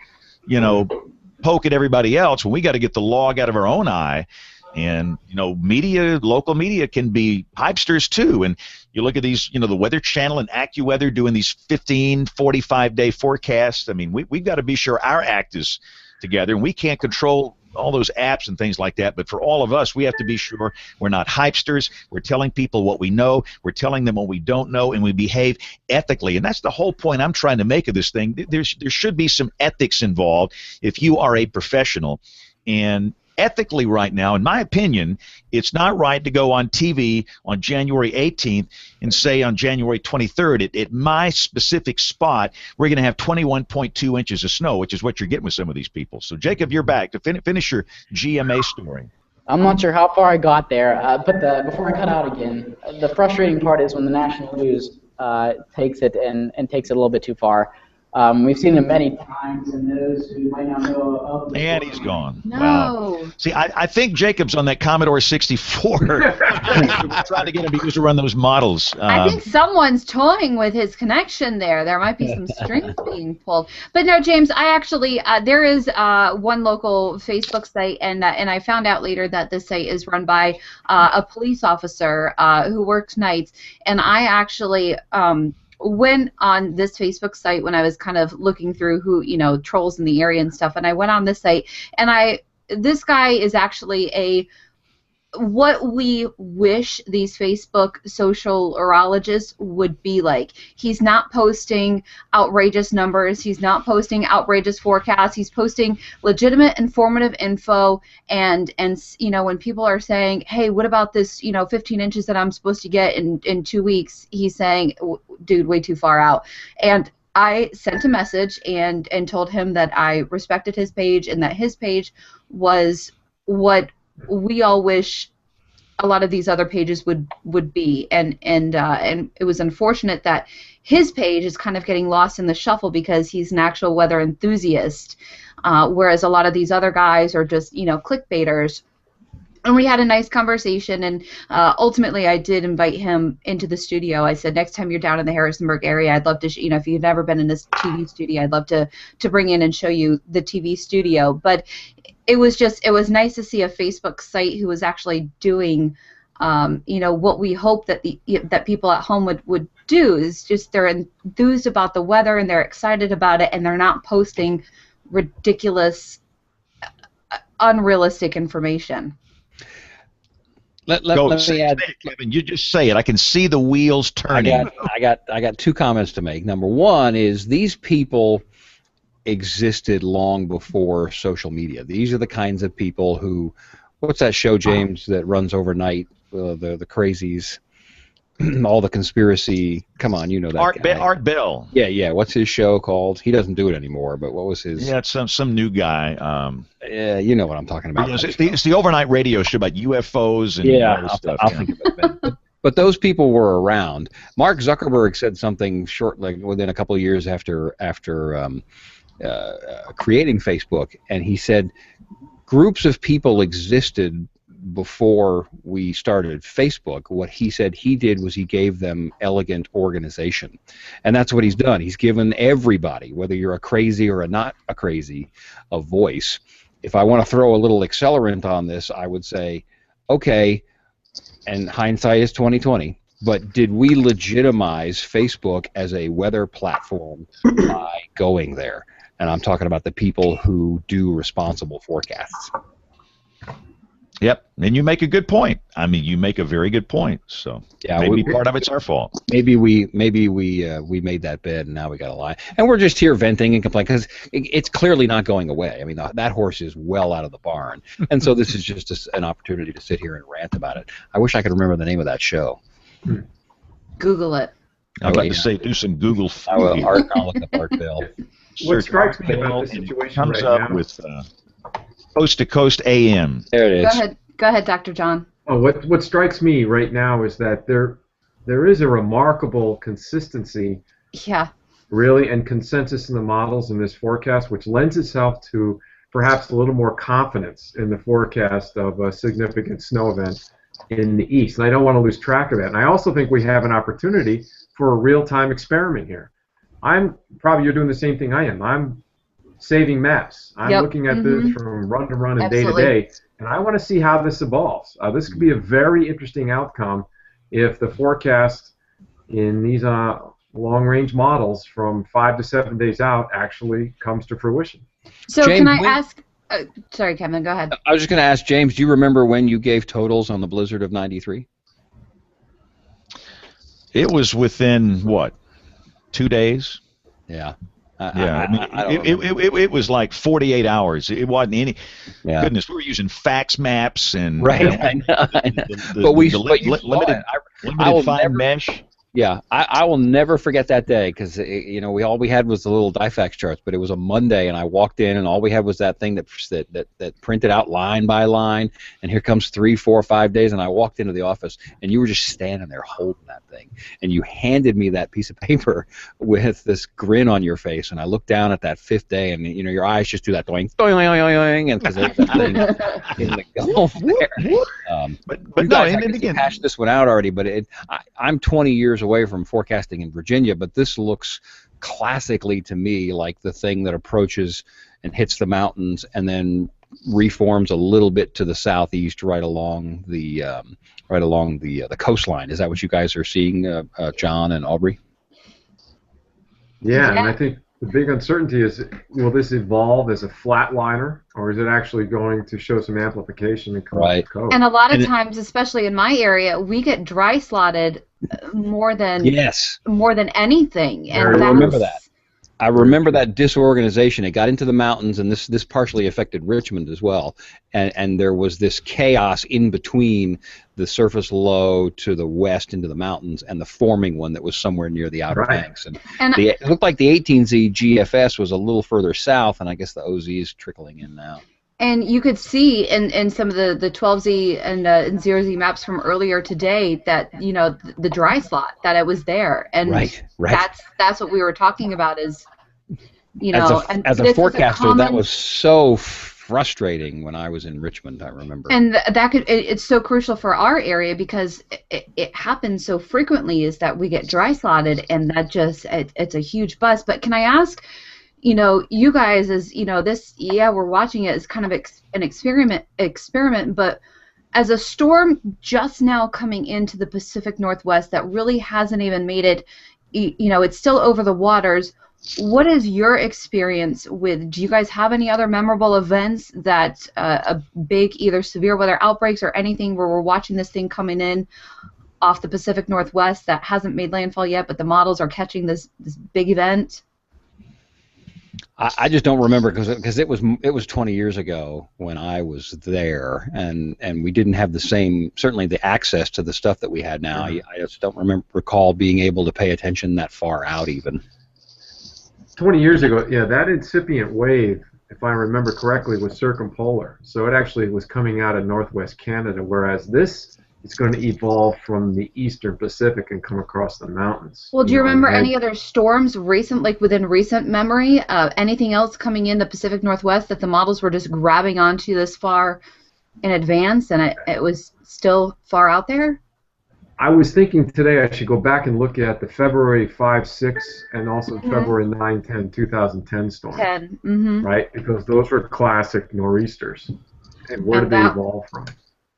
poke at everybody else when we got to get the log out of our own eye. And local media can be pipesters too. And you look at these, the Weather Channel and AccuWeather doing these 15, 45-day forecasts. I mean, we've got to be sure our act is together, and we can't control all those apps and things like that. But for all of us, we have to be sure we're not hypesters. We're telling people what we know. We're telling them what we don't know, and we behave ethically. And that's the whole point I'm trying to make of this thing. There should be some ethics involved if you are a professional. And ethically right now, in my opinion, it's not right to go on TV on January 18th and say on January 23rd at my specific spot, we're going to have 21.2 inches of snow, which is what you're getting with some of these people. So, Jacob, you're back to finish your GMA story. I'm not sure how far I got there, but before I cut out again, the frustrating part is when the national news takes it and takes it a little bit too far. We've seen them many times, and those who might not know of the and he's gone. No. Wow. See, I think Jacob's on that Commodore 64. We're trying to get him to use to run those models. I think someone's toying with his connection there. There might be some strings being pulled. But no, James, I actually there is one local Facebook site, and I found out later that this site is run by a police officer who works nights, and I actually went on this Facebook site when I was kind of looking through who, trolls in the area and stuff, and I went on this site, and this guy is actually what we wish these Facebook social orologists would be like. He's not posting outrageous numbers. He's not posting outrageous forecasts. He's posting legitimate, informative info. And when people are saying, hey, what about this, 15 inches that I'm supposed to get in 2 weeks? He's saying, dude, way too far out. And I sent a message and told him that I respected his page and that his page was what we all wish a lot of these other pages would be, and it was unfortunate that his page is kind of getting lost in the shuffle because he's an actual weather enthusiast, whereas a lot of these other guys are just clickbaiters. And we had a nice conversation, and ultimately I did invite him into the studio. I said, next time you're down in the Harrisonburg area, I'd love to, if you've never been in this TV studio, I'd love to bring in and show you the TV studio. But it was nice to see a Facebook site who was actually doing, what we hope that that people at home would do is just they're enthused about the weather and they're excited about it, and they're not posting ridiculous, unrealistic information. Let me add, Kevin. You just say it. I can see the wheels turning. I got two comments to make. Number one is these people existed long before social media. These are the kinds of people who, what's that show, James, that runs overnight? The crazies, all the conspiracy. Come on, you know that guy. Art Bell. Yeah. What's his show called? He doesn't do it anymore. But what was his? Yeah, it's some new guy. Yeah, you know what I'm talking about. It's the overnight radio show about UFOs and all this stuff. I'll think about that. But those people were around. Mark Zuckerberg said something within a couple of years after creating Facebook, and he said groups of people existed before we started Facebook. What he said he did was he gave them elegant organization, and that's what he's done. He's given everybody, whether you're a crazy or not a crazy, a voice. If I want to throw a little accelerant on this, I would say, okay, and hindsight is 20/20, but did we legitimize Facebook as a weather platform by going there? And I'm talking about the people who do responsible forecasts. Yep, and you make a good point. I mean, you make a very good point. So yeah, maybe part of it's our fault. Maybe we made that bed, and now we got to lie. And we're just here venting and complaining because it's clearly not going away. I mean, that horse is well out of the barn, and so this is just an opportunity to sit here and rant about it. I wish I could remember the name of that show. Google it. I'd like to say do some Google. I'll look up Art Bell. What strikes me about the situation comes right up now with Coast to Coast AM. There it is. Go ahead, Dr. John. Oh, what strikes me right now is that there is a remarkable consistency, really, and consensus in the models in this forecast, which lends itself to perhaps a little more confidence in the forecast of a significant snow event in the east. And I don't want to lose track of that. And I also think we have an opportunity for a real-time experiment here. You're doing the same thing I am. I'm saving maps. I'm looking at this from run to run and day to day, and I want to see how this evolves. This could be a very interesting outcome if the forecast in these long-range models from 5 to 7 days out actually comes to fruition. So James, can I ask? Sorry, Kevin, go ahead. I was just going to ask James, do you remember when you gave totals on the blizzard of 93? It was within, what, 2 days? Yeah. It was like 48 hours. It wasn't any. Yeah. Goodness, we were using fax maps and right. I know. limited fine mesh. Yeah, I will never forget that day because all we had was the little DIFAX charts, but it was a Monday, and I walked in, and all we had was that thing that printed out line by line, and here comes 3, 4, 5 days, and I walked into the office, and you were just standing there holding that thing, and you handed me that piece of paper with this grin on your face, and I looked down at that 5th day, and your eyes just do that doing, and because there's that thing in the Gulf there. But no, and again, hashed this one out already, but I'm 20 years away from forecasting in Virginia, but this looks classically to me like the thing that approaches and hits the mountains and then reforms a little bit to the southeast right along the coastline. Is that what you guys are seeing, John and Aubrey? Yeah, and I think the big uncertainty is, will this evolve as a flatliner, or is it actually going to show some amplification and come off the coast? And a lot of times, especially in my area, we get dry slotted more than anything. And I remember that. I remember that disorganization. It got into the mountains, and this partially affected Richmond as well. And there was this chaos in between the surface low to the west into the mountains and the forming one that was somewhere near the Outer Banks. And it looked like the 18Z GFS was a little further south, and I guess the OZ is trickling in now. And you could see in some of the 12Z and 0Z maps from earlier today that, the dry slot, that it was there. And that's what we were talking about is, as a forecaster, that was so frustrating when I was in Richmond, I remember. And it's so crucial for our area because it happens so frequently is that we get dry slotted, and that just, it's a huge bust. But can I ask, you guys, as this, we're watching it as kind of an experiment, but as a storm just now coming into the Pacific Northwest that really hasn't even made it, it's still over the waters. What is your experience with? Do you guys have any other memorable events that a big either severe weather outbreaks or anything where we're watching this thing coming in off the Pacific Northwest that hasn't made landfall yet, but the models are catching this big event? I just don't remember because it was 20 years ago when I was there, and we didn't have certainly the access to the stuff that we had now. I just don't recall being able to pay attention that far out even. 20 years ago, that incipient wave, if I remember correctly, was circumpolar. So it actually was coming out of northwest Canada, whereas this is going to evolve from the eastern Pacific and come across the mountains. Well, do you remember any other storms within recent memory? Anything else coming in the Pacific Northwest that the models were just grabbing onto this far in advance and it was still far out there? I was thinking today I should go back and look at the February 5, 6, and also February 9, 10, 2010 storms. Right? Because those were classic nor'easters. And where did they evolve from?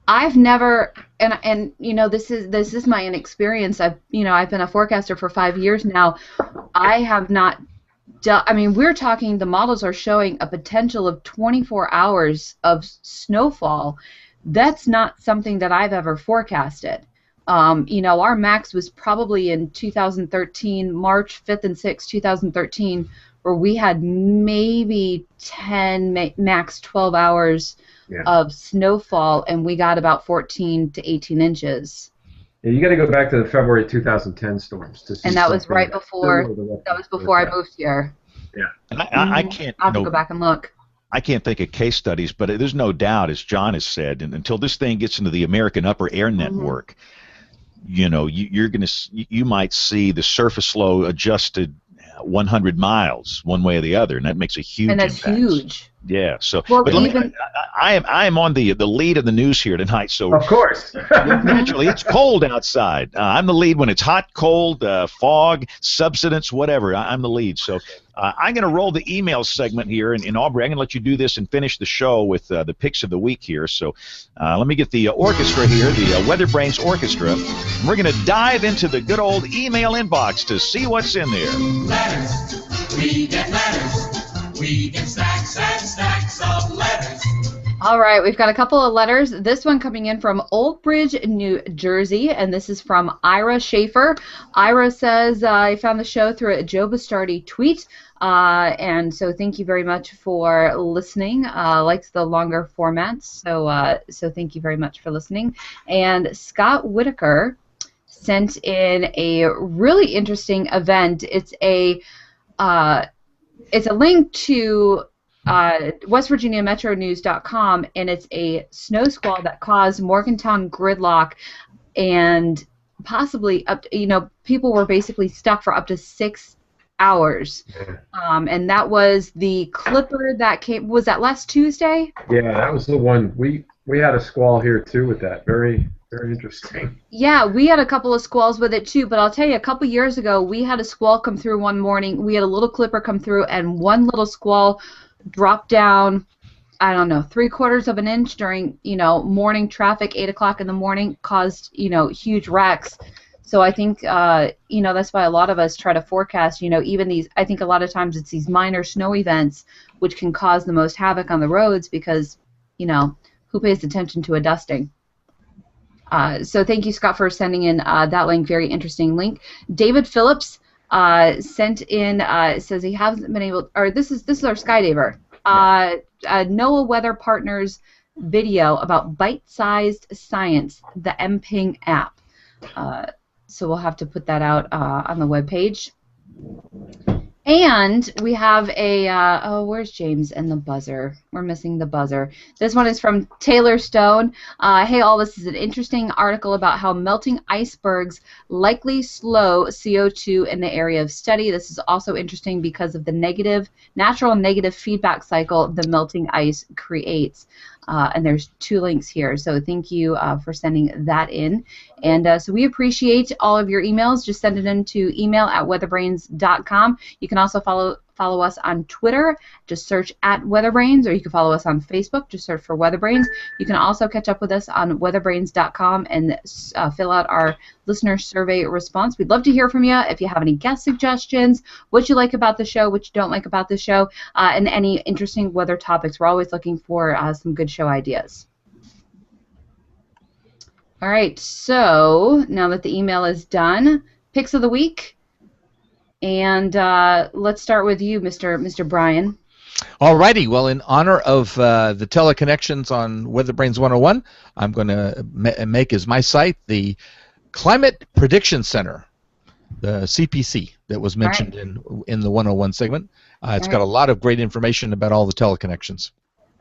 I've never, and this is my inexperience. I've been a forecaster for 5 years now. I have not we're talking, the models are showing a potential of 24 hours of snowfall. That's not something that I've ever forecasted. Our max was probably in 2013, March 5th and 6th, 2013, where we had maybe 10, max 12 hours of snowfall, and we got about 14 to 18 inches. Yeah, you got to go back to the February 2010 storms to see. And that was right before. That was before I moved here. Yeah, and I can't. I'll have to go back and look. I can't think of case studies, but there's no doubt, as John has said, and until this thing gets into the American Upper Air Network, you might see the surface low adjusted 100 miles one way or the other, and that makes a huge impact. And that's huge. Yeah. So, well, but I am on the lead of the news here tonight. So of course, naturally, it's cold outside. I'm the lead when it's hot, cold, fog, subsidence, whatever. I'm the lead. So I'm going to roll the email segment here, and Aubrey, I'm going to let you do this and finish the show with the picks of the week here. So let me get the orchestra here, the WeatherBrains Orchestra. And we're going to dive into the good old email inbox to see what's in there. Letters. We get letters. We get stacks and stacks of letters. All right, we've got a couple of letters. This one coming in from Old Bridge, New Jersey, and this is from Ira Schaefer. Ira says, I found the show through a Joe Bastardi tweet, and so thank you very much for listening. Likes the longer formats, so thank you very much for listening. And Scott Whitaker sent in a really interesting event. It's a link to WestVirginiaMetroNews.com, and it's a snow squall that caused Morgantown gridlock, and possibly people were basically stuck for up to 6 hours. And that was the Clipper that came. Was that last Tuesday? Yeah, that was the one. We had a squall here too with that. Very, very interesting. Yeah, we had a couple of squalls with it too, but I'll tell you, a couple years ago, we had a squall come through one morning. We had a little Clipper come through, and one little squall dropped down, I don't know, 3/4 of an inch during, morning traffic, 8 o'clock in the morning, caused, huge wrecks. So I think, that's why a lot of us try to forecast, even these, I think a lot of times it's these minor snow events which can cause the most havoc on the roads because, who pays attention to a dusting? So thank you, Scott, for sending in that link. Very interesting link. David Phillips sent in, says he hasn't been able, or this is our Skydiver. NOAA Weather Partners video about bite-sized science, the MPing app. So we'll have to put that out on the webpage. And we have a, where's James and the buzzer? We're missing the buzzer. This one is from Taylor Stone. Hey all, this is an interesting article about how melting icebergs likely slow CO2 in the area of study. This is also interesting because of the natural negative feedback cycle the melting ice creates. And there's 2 links here, so thank you for sending that in. And so we appreciate all of your emails. Just send it in to email@weatherbrains.com. You can also follow us on Twitter. Just search @WeatherBrains, or you can follow us on Facebook. Just search for WeatherBrains. You can also catch up with us on weatherbrains.com and fill out our listener survey response. We'd love to hear from you if you have any guest suggestions, what you like about the show, what you don't like about the show, and any interesting weather topics. We're always looking for some good show ideas. All right, so now that the email is done, picks of the week. And let's start with you, Mr. Brian. All righty. Well, in honor of the teleconnections on WeatherBrains 101, I'm going to make as my site the Climate Prediction Center, the CPC that was mentioned in the 101 segment. It's got a lot of great information about all the teleconnections.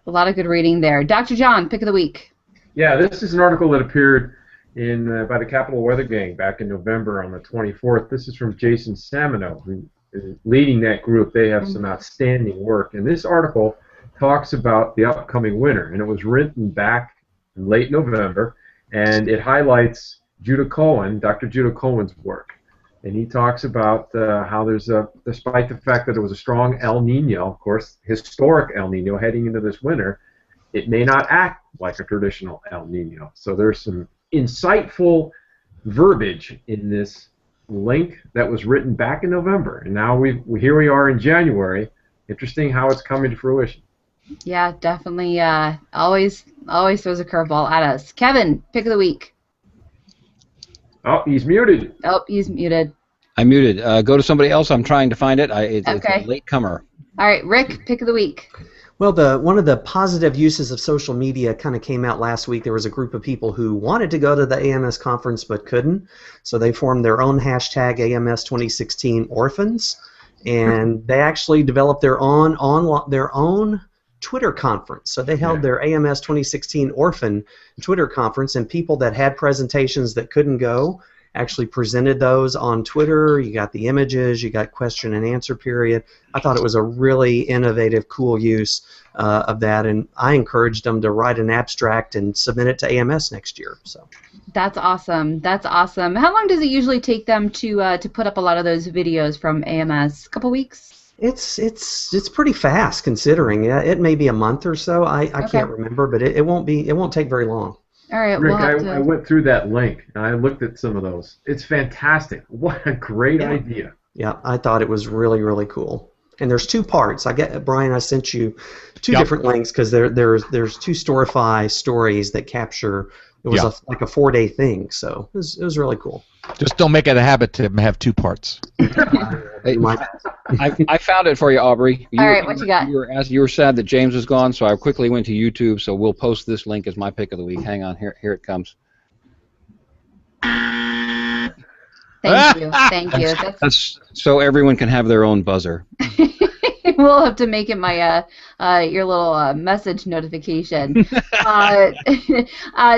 A lot of good reading there. Dr. John, pick of the week. Yeah, this is an article that appeared by the Capital Weather Gang back in November on the 24th. This is from Jason Samino, who is leading that group. They have some outstanding work. And this article talks about the upcoming winter, and it was written back in late November, and it highlights Dr. Judah Cohen's work. And he talks about how despite the fact that it was a strong El Nino, of course, historic El Nino heading into this winter, it may not act like a traditional El Nino. So there's some insightful verbiage in this link that was written back in November, and now here we are in January. Interesting how it's coming to fruition. Yeah, definitely. Always throws a curveball at us. Kevin, pick of the week. Oh, he's muted. Oh, he's muted. I'm muted. Go to somebody else. I'm trying to find it. It's a late comer. All right, Rick, pick of the week. Well, one of the positive uses of social media kind of came out last week. There was a group of people who wanted to go to the AMS conference but couldn't, so they formed their own hashtag AMS 2016 Orphans, and they actually developed their own Twitter conference. So they held their AMS 2016 Orphan Twitter conference, and people that had presentations that couldn't go actually presented those on Twitter. You got the images, you got question and answer period. I thought it was a really innovative, cool use of that, and I encouraged them to write an abstract and submit it to AMS next year. So that's awesome. That's awesome. How long does it usually take them to put up a lot of those videos from AMS? A couple weeks? It's pretty fast considering. It may be a month or so. I can't remember, but it won't take very long. All right, Rick, I went through that link and I looked at some of those. It's fantastic. What a great idea. Yeah, I thought it was really, really cool. and there's 2 parts. Brian, I sent you 2 Yep. different links because there's 2 Storify stories that capture. It was Yeah. like a 4-day thing, so it was really cool. Just don't make it a habit to have 2 parts. Hey, I found it for you, Aubrey. All right, what you got? You were sad that James was gone, so I quickly went to YouTube. So we'll post this link as my pick of the week. Hang on, here it comes. Thank you. Thank you. That's so everyone can have their own buzzer. We'll have to make it my your little message notification.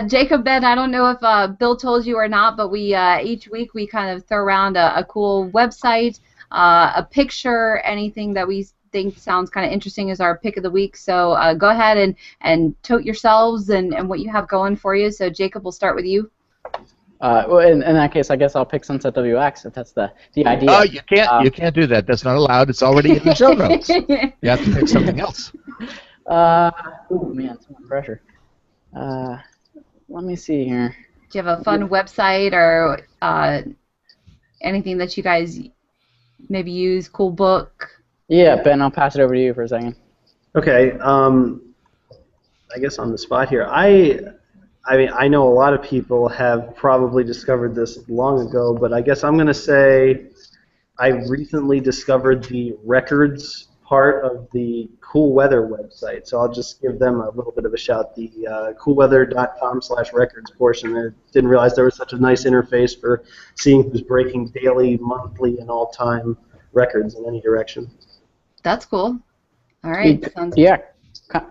Jacob, Ben, I don't know if Bill told you or not, but we each week we kind of throw around a cool website, a picture, anything that we think sounds kind of interesting as our pick of the week. So go ahead and tote yourselves and what you have going for you. So Jacob, we'll start with you. Well, in that case, I guess I'll pick SunsetWX if that's the idea. Oh, you can't do that. That's not allowed. It's already in the show notes. You have to pick something else. Oh man, so much pressure. Let me see here. Do you have a fun website or anything that you guys maybe use? Cool book? Yeah, Ben, I'll pass it over to you for a second. Okay. I guess on the spot here, I mean, I know a lot of people have probably discovered this long ago, but I guess I'm going to say I recently discovered the records part of the Cool Weather website, so I'll just give them a little bit of a shout. The coolweather.com/records portion. I didn't realize there was such a nice interface for seeing who's breaking daily, monthly, and all-time records in any direction. That's cool. All right. Yeah.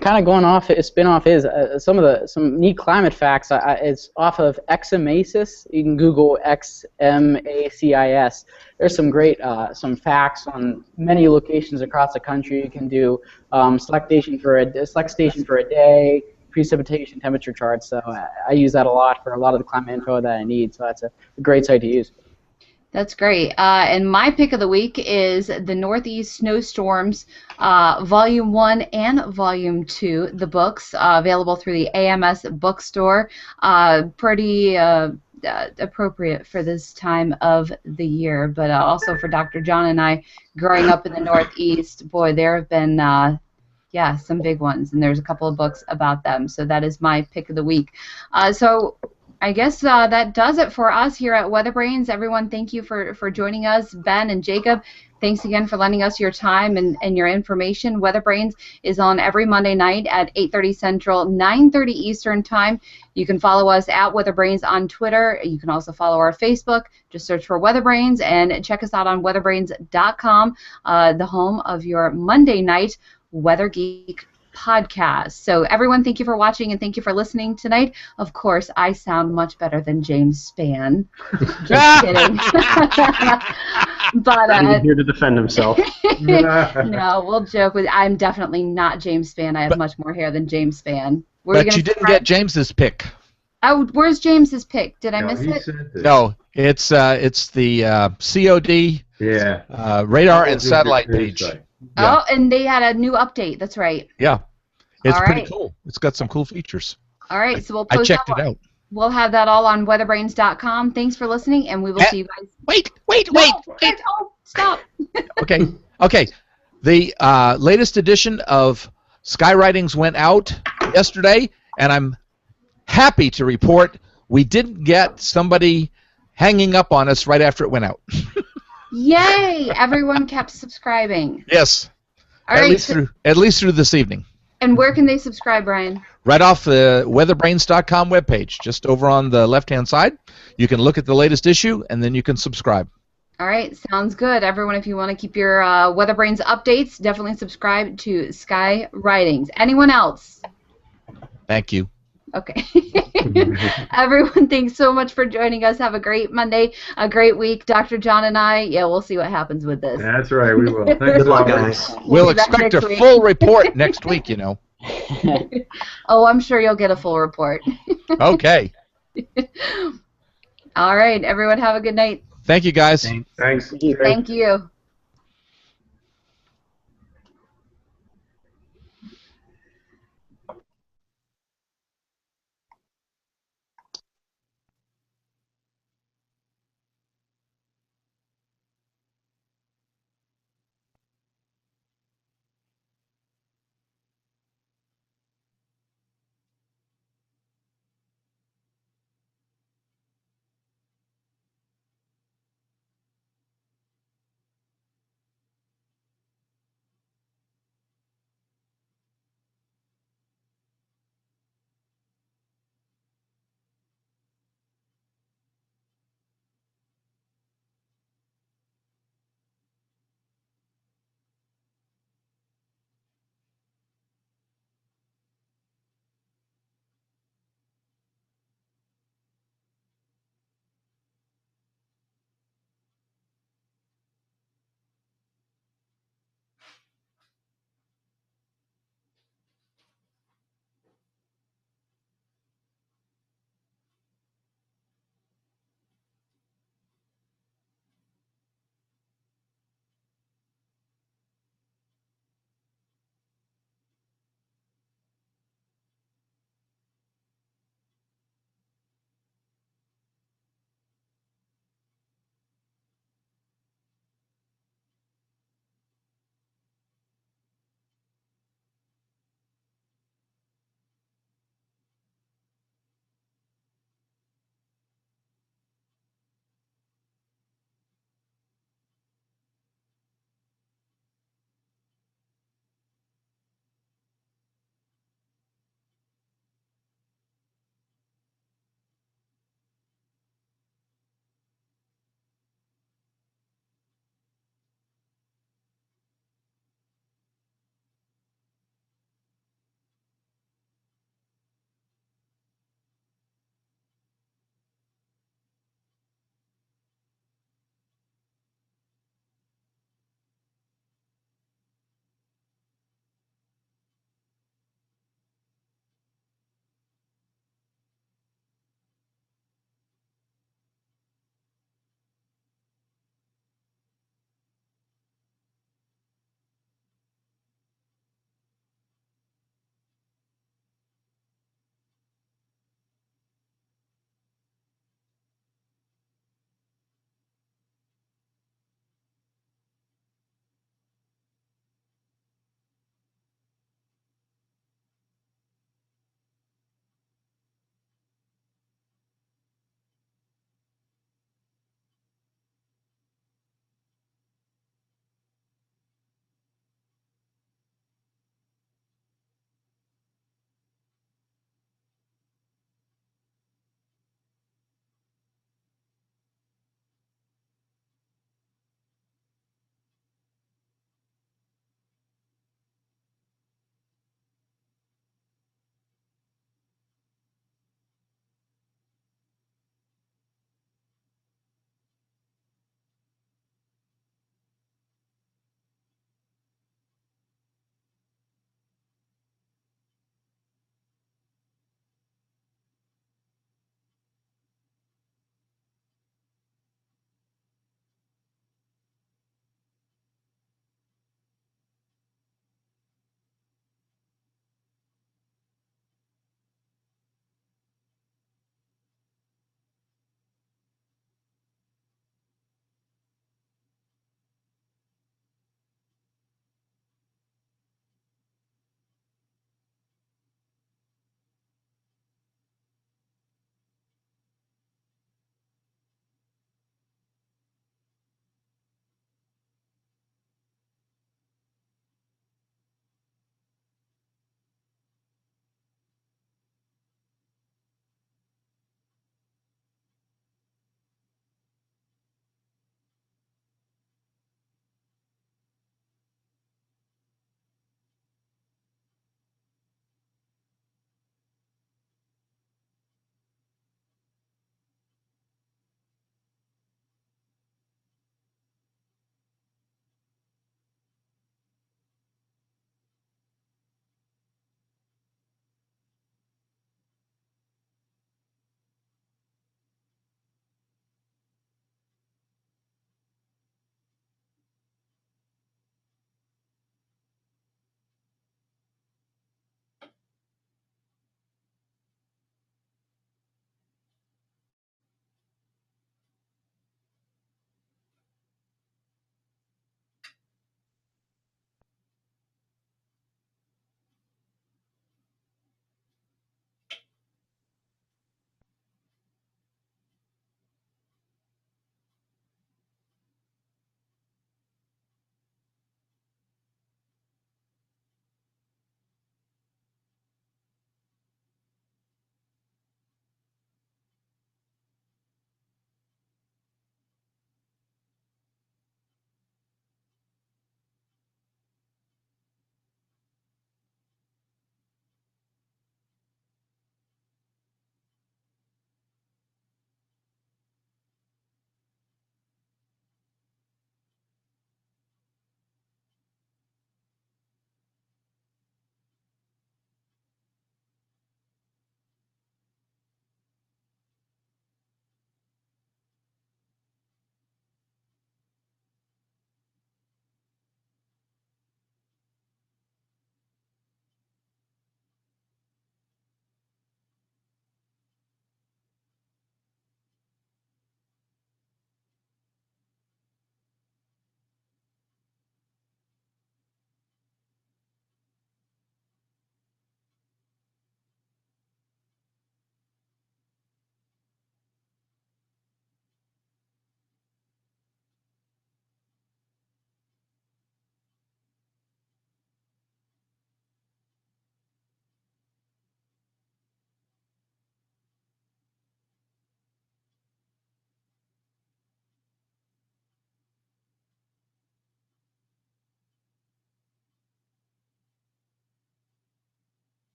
Kind of going off, spin-off is some neat climate facts. It's off of Examacis. You can Google Xmacis. There's some great some facts on many locations across the country. You can do select station for a day, precipitation, temperature charts. So I use that a lot for a lot of the climate info that I need. So that's a great site to use. That's great. And my pick of the week is the Northeast Snowstorms, Volume 1 and Volume 2, the books, available through the AMS bookstore. Pretty appropriate for this time of the year, but also for Dr. John and I growing up in the Northeast. Boy, there have been some big ones, and there's a couple of books about them. So that is my pick of the week. So I guess that does it for us here at WeatherBrains. Everyone, thank you for joining us. Ben and Jacob, thanks again for lending us your time and your information. WeatherBrains is on every Monday night at 8:30 Central, 9:30 Eastern Time. You can follow us at WeatherBrains on Twitter. You can also follow our Facebook. Just search for WeatherBrains and check us out on weatherbrains.com, the home of your Monday night Weather Geek podcast. So everyone, thank you for watching and thank you for listening tonight. Of course, I sound much better than James Spann. Just kidding. But he's here to defend himself. No, we'll joke with. I'm definitely not James Spann. I have much more hair than James Spann. But you didn't get James's pick. Oh, where's James's pick? Did I miss it? No, it's the COD radar and satellite page. Oh, and they had a new update. That's right. Yeah, it's All pretty right. cool. It's got some cool features. All right, so we'll I post checked it out. We'll have that all on weatherbrains.com. Thanks for listening, and we will see you guys. Wait! Oh, stop. Okay. The latest edition of Skywritings went out yesterday, and I'm happy to report we didn't get somebody hanging up on us right after it went out. Yay! Everyone kept subscribing. Yes. All at right, least through this evening. And where can they subscribe, Brian? Right off the weatherbrains.com webpage, just over on the left-hand side. You can look at the latest issue, and then you can subscribe. All right, sounds good. Everyone, if you want to keep your WeatherBrains updates, definitely subscribe to Skywritings. Anyone else? Thank you. Okay. Everyone, thanks so much for joining us. Have a great Monday, a great week. Dr. John and I, we'll see what happens with this. That's right, we will. Thanks Good a lot, luck, guys. We'll expect a full report next week, you know. Oh, I'm sure you'll get a full report. Okay. All right, everyone, have a good night. Thank you, guys. Thanks. Thank you.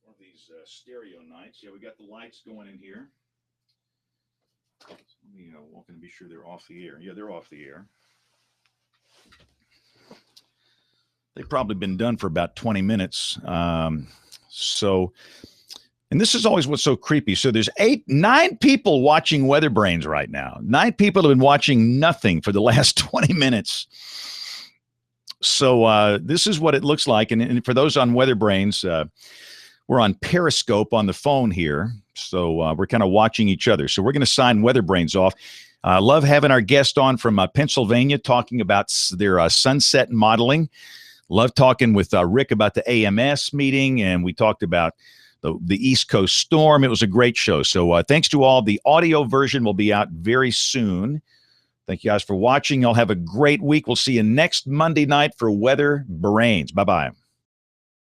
One of these stereo nights. Yeah, we got the lights going in here. Let me walk in and be sure they're off the air. Yeah, they're off the air. They've probably been done for about 20 minutes. And this is always what's so creepy. So there's 9 people watching WeatherBrains right now. 9 people have been watching nothing for the last 20 minutes. So this is what it looks like. And for those on WeatherBrains, we're on Periscope on the phone here. So we're kind of watching each other. So we're going to sign WeatherBrains off. I love having our guest on from Pennsylvania talking about their sunset modeling. Love talking with Rick about the AMS meeting, and we talked about the East Coast storm. It was a great show. So thanks to all. The audio version will be out very soon. Thank you guys for watching. Y'all have a great week. We'll see you next Monday night for WeatherBrains. Bye-bye.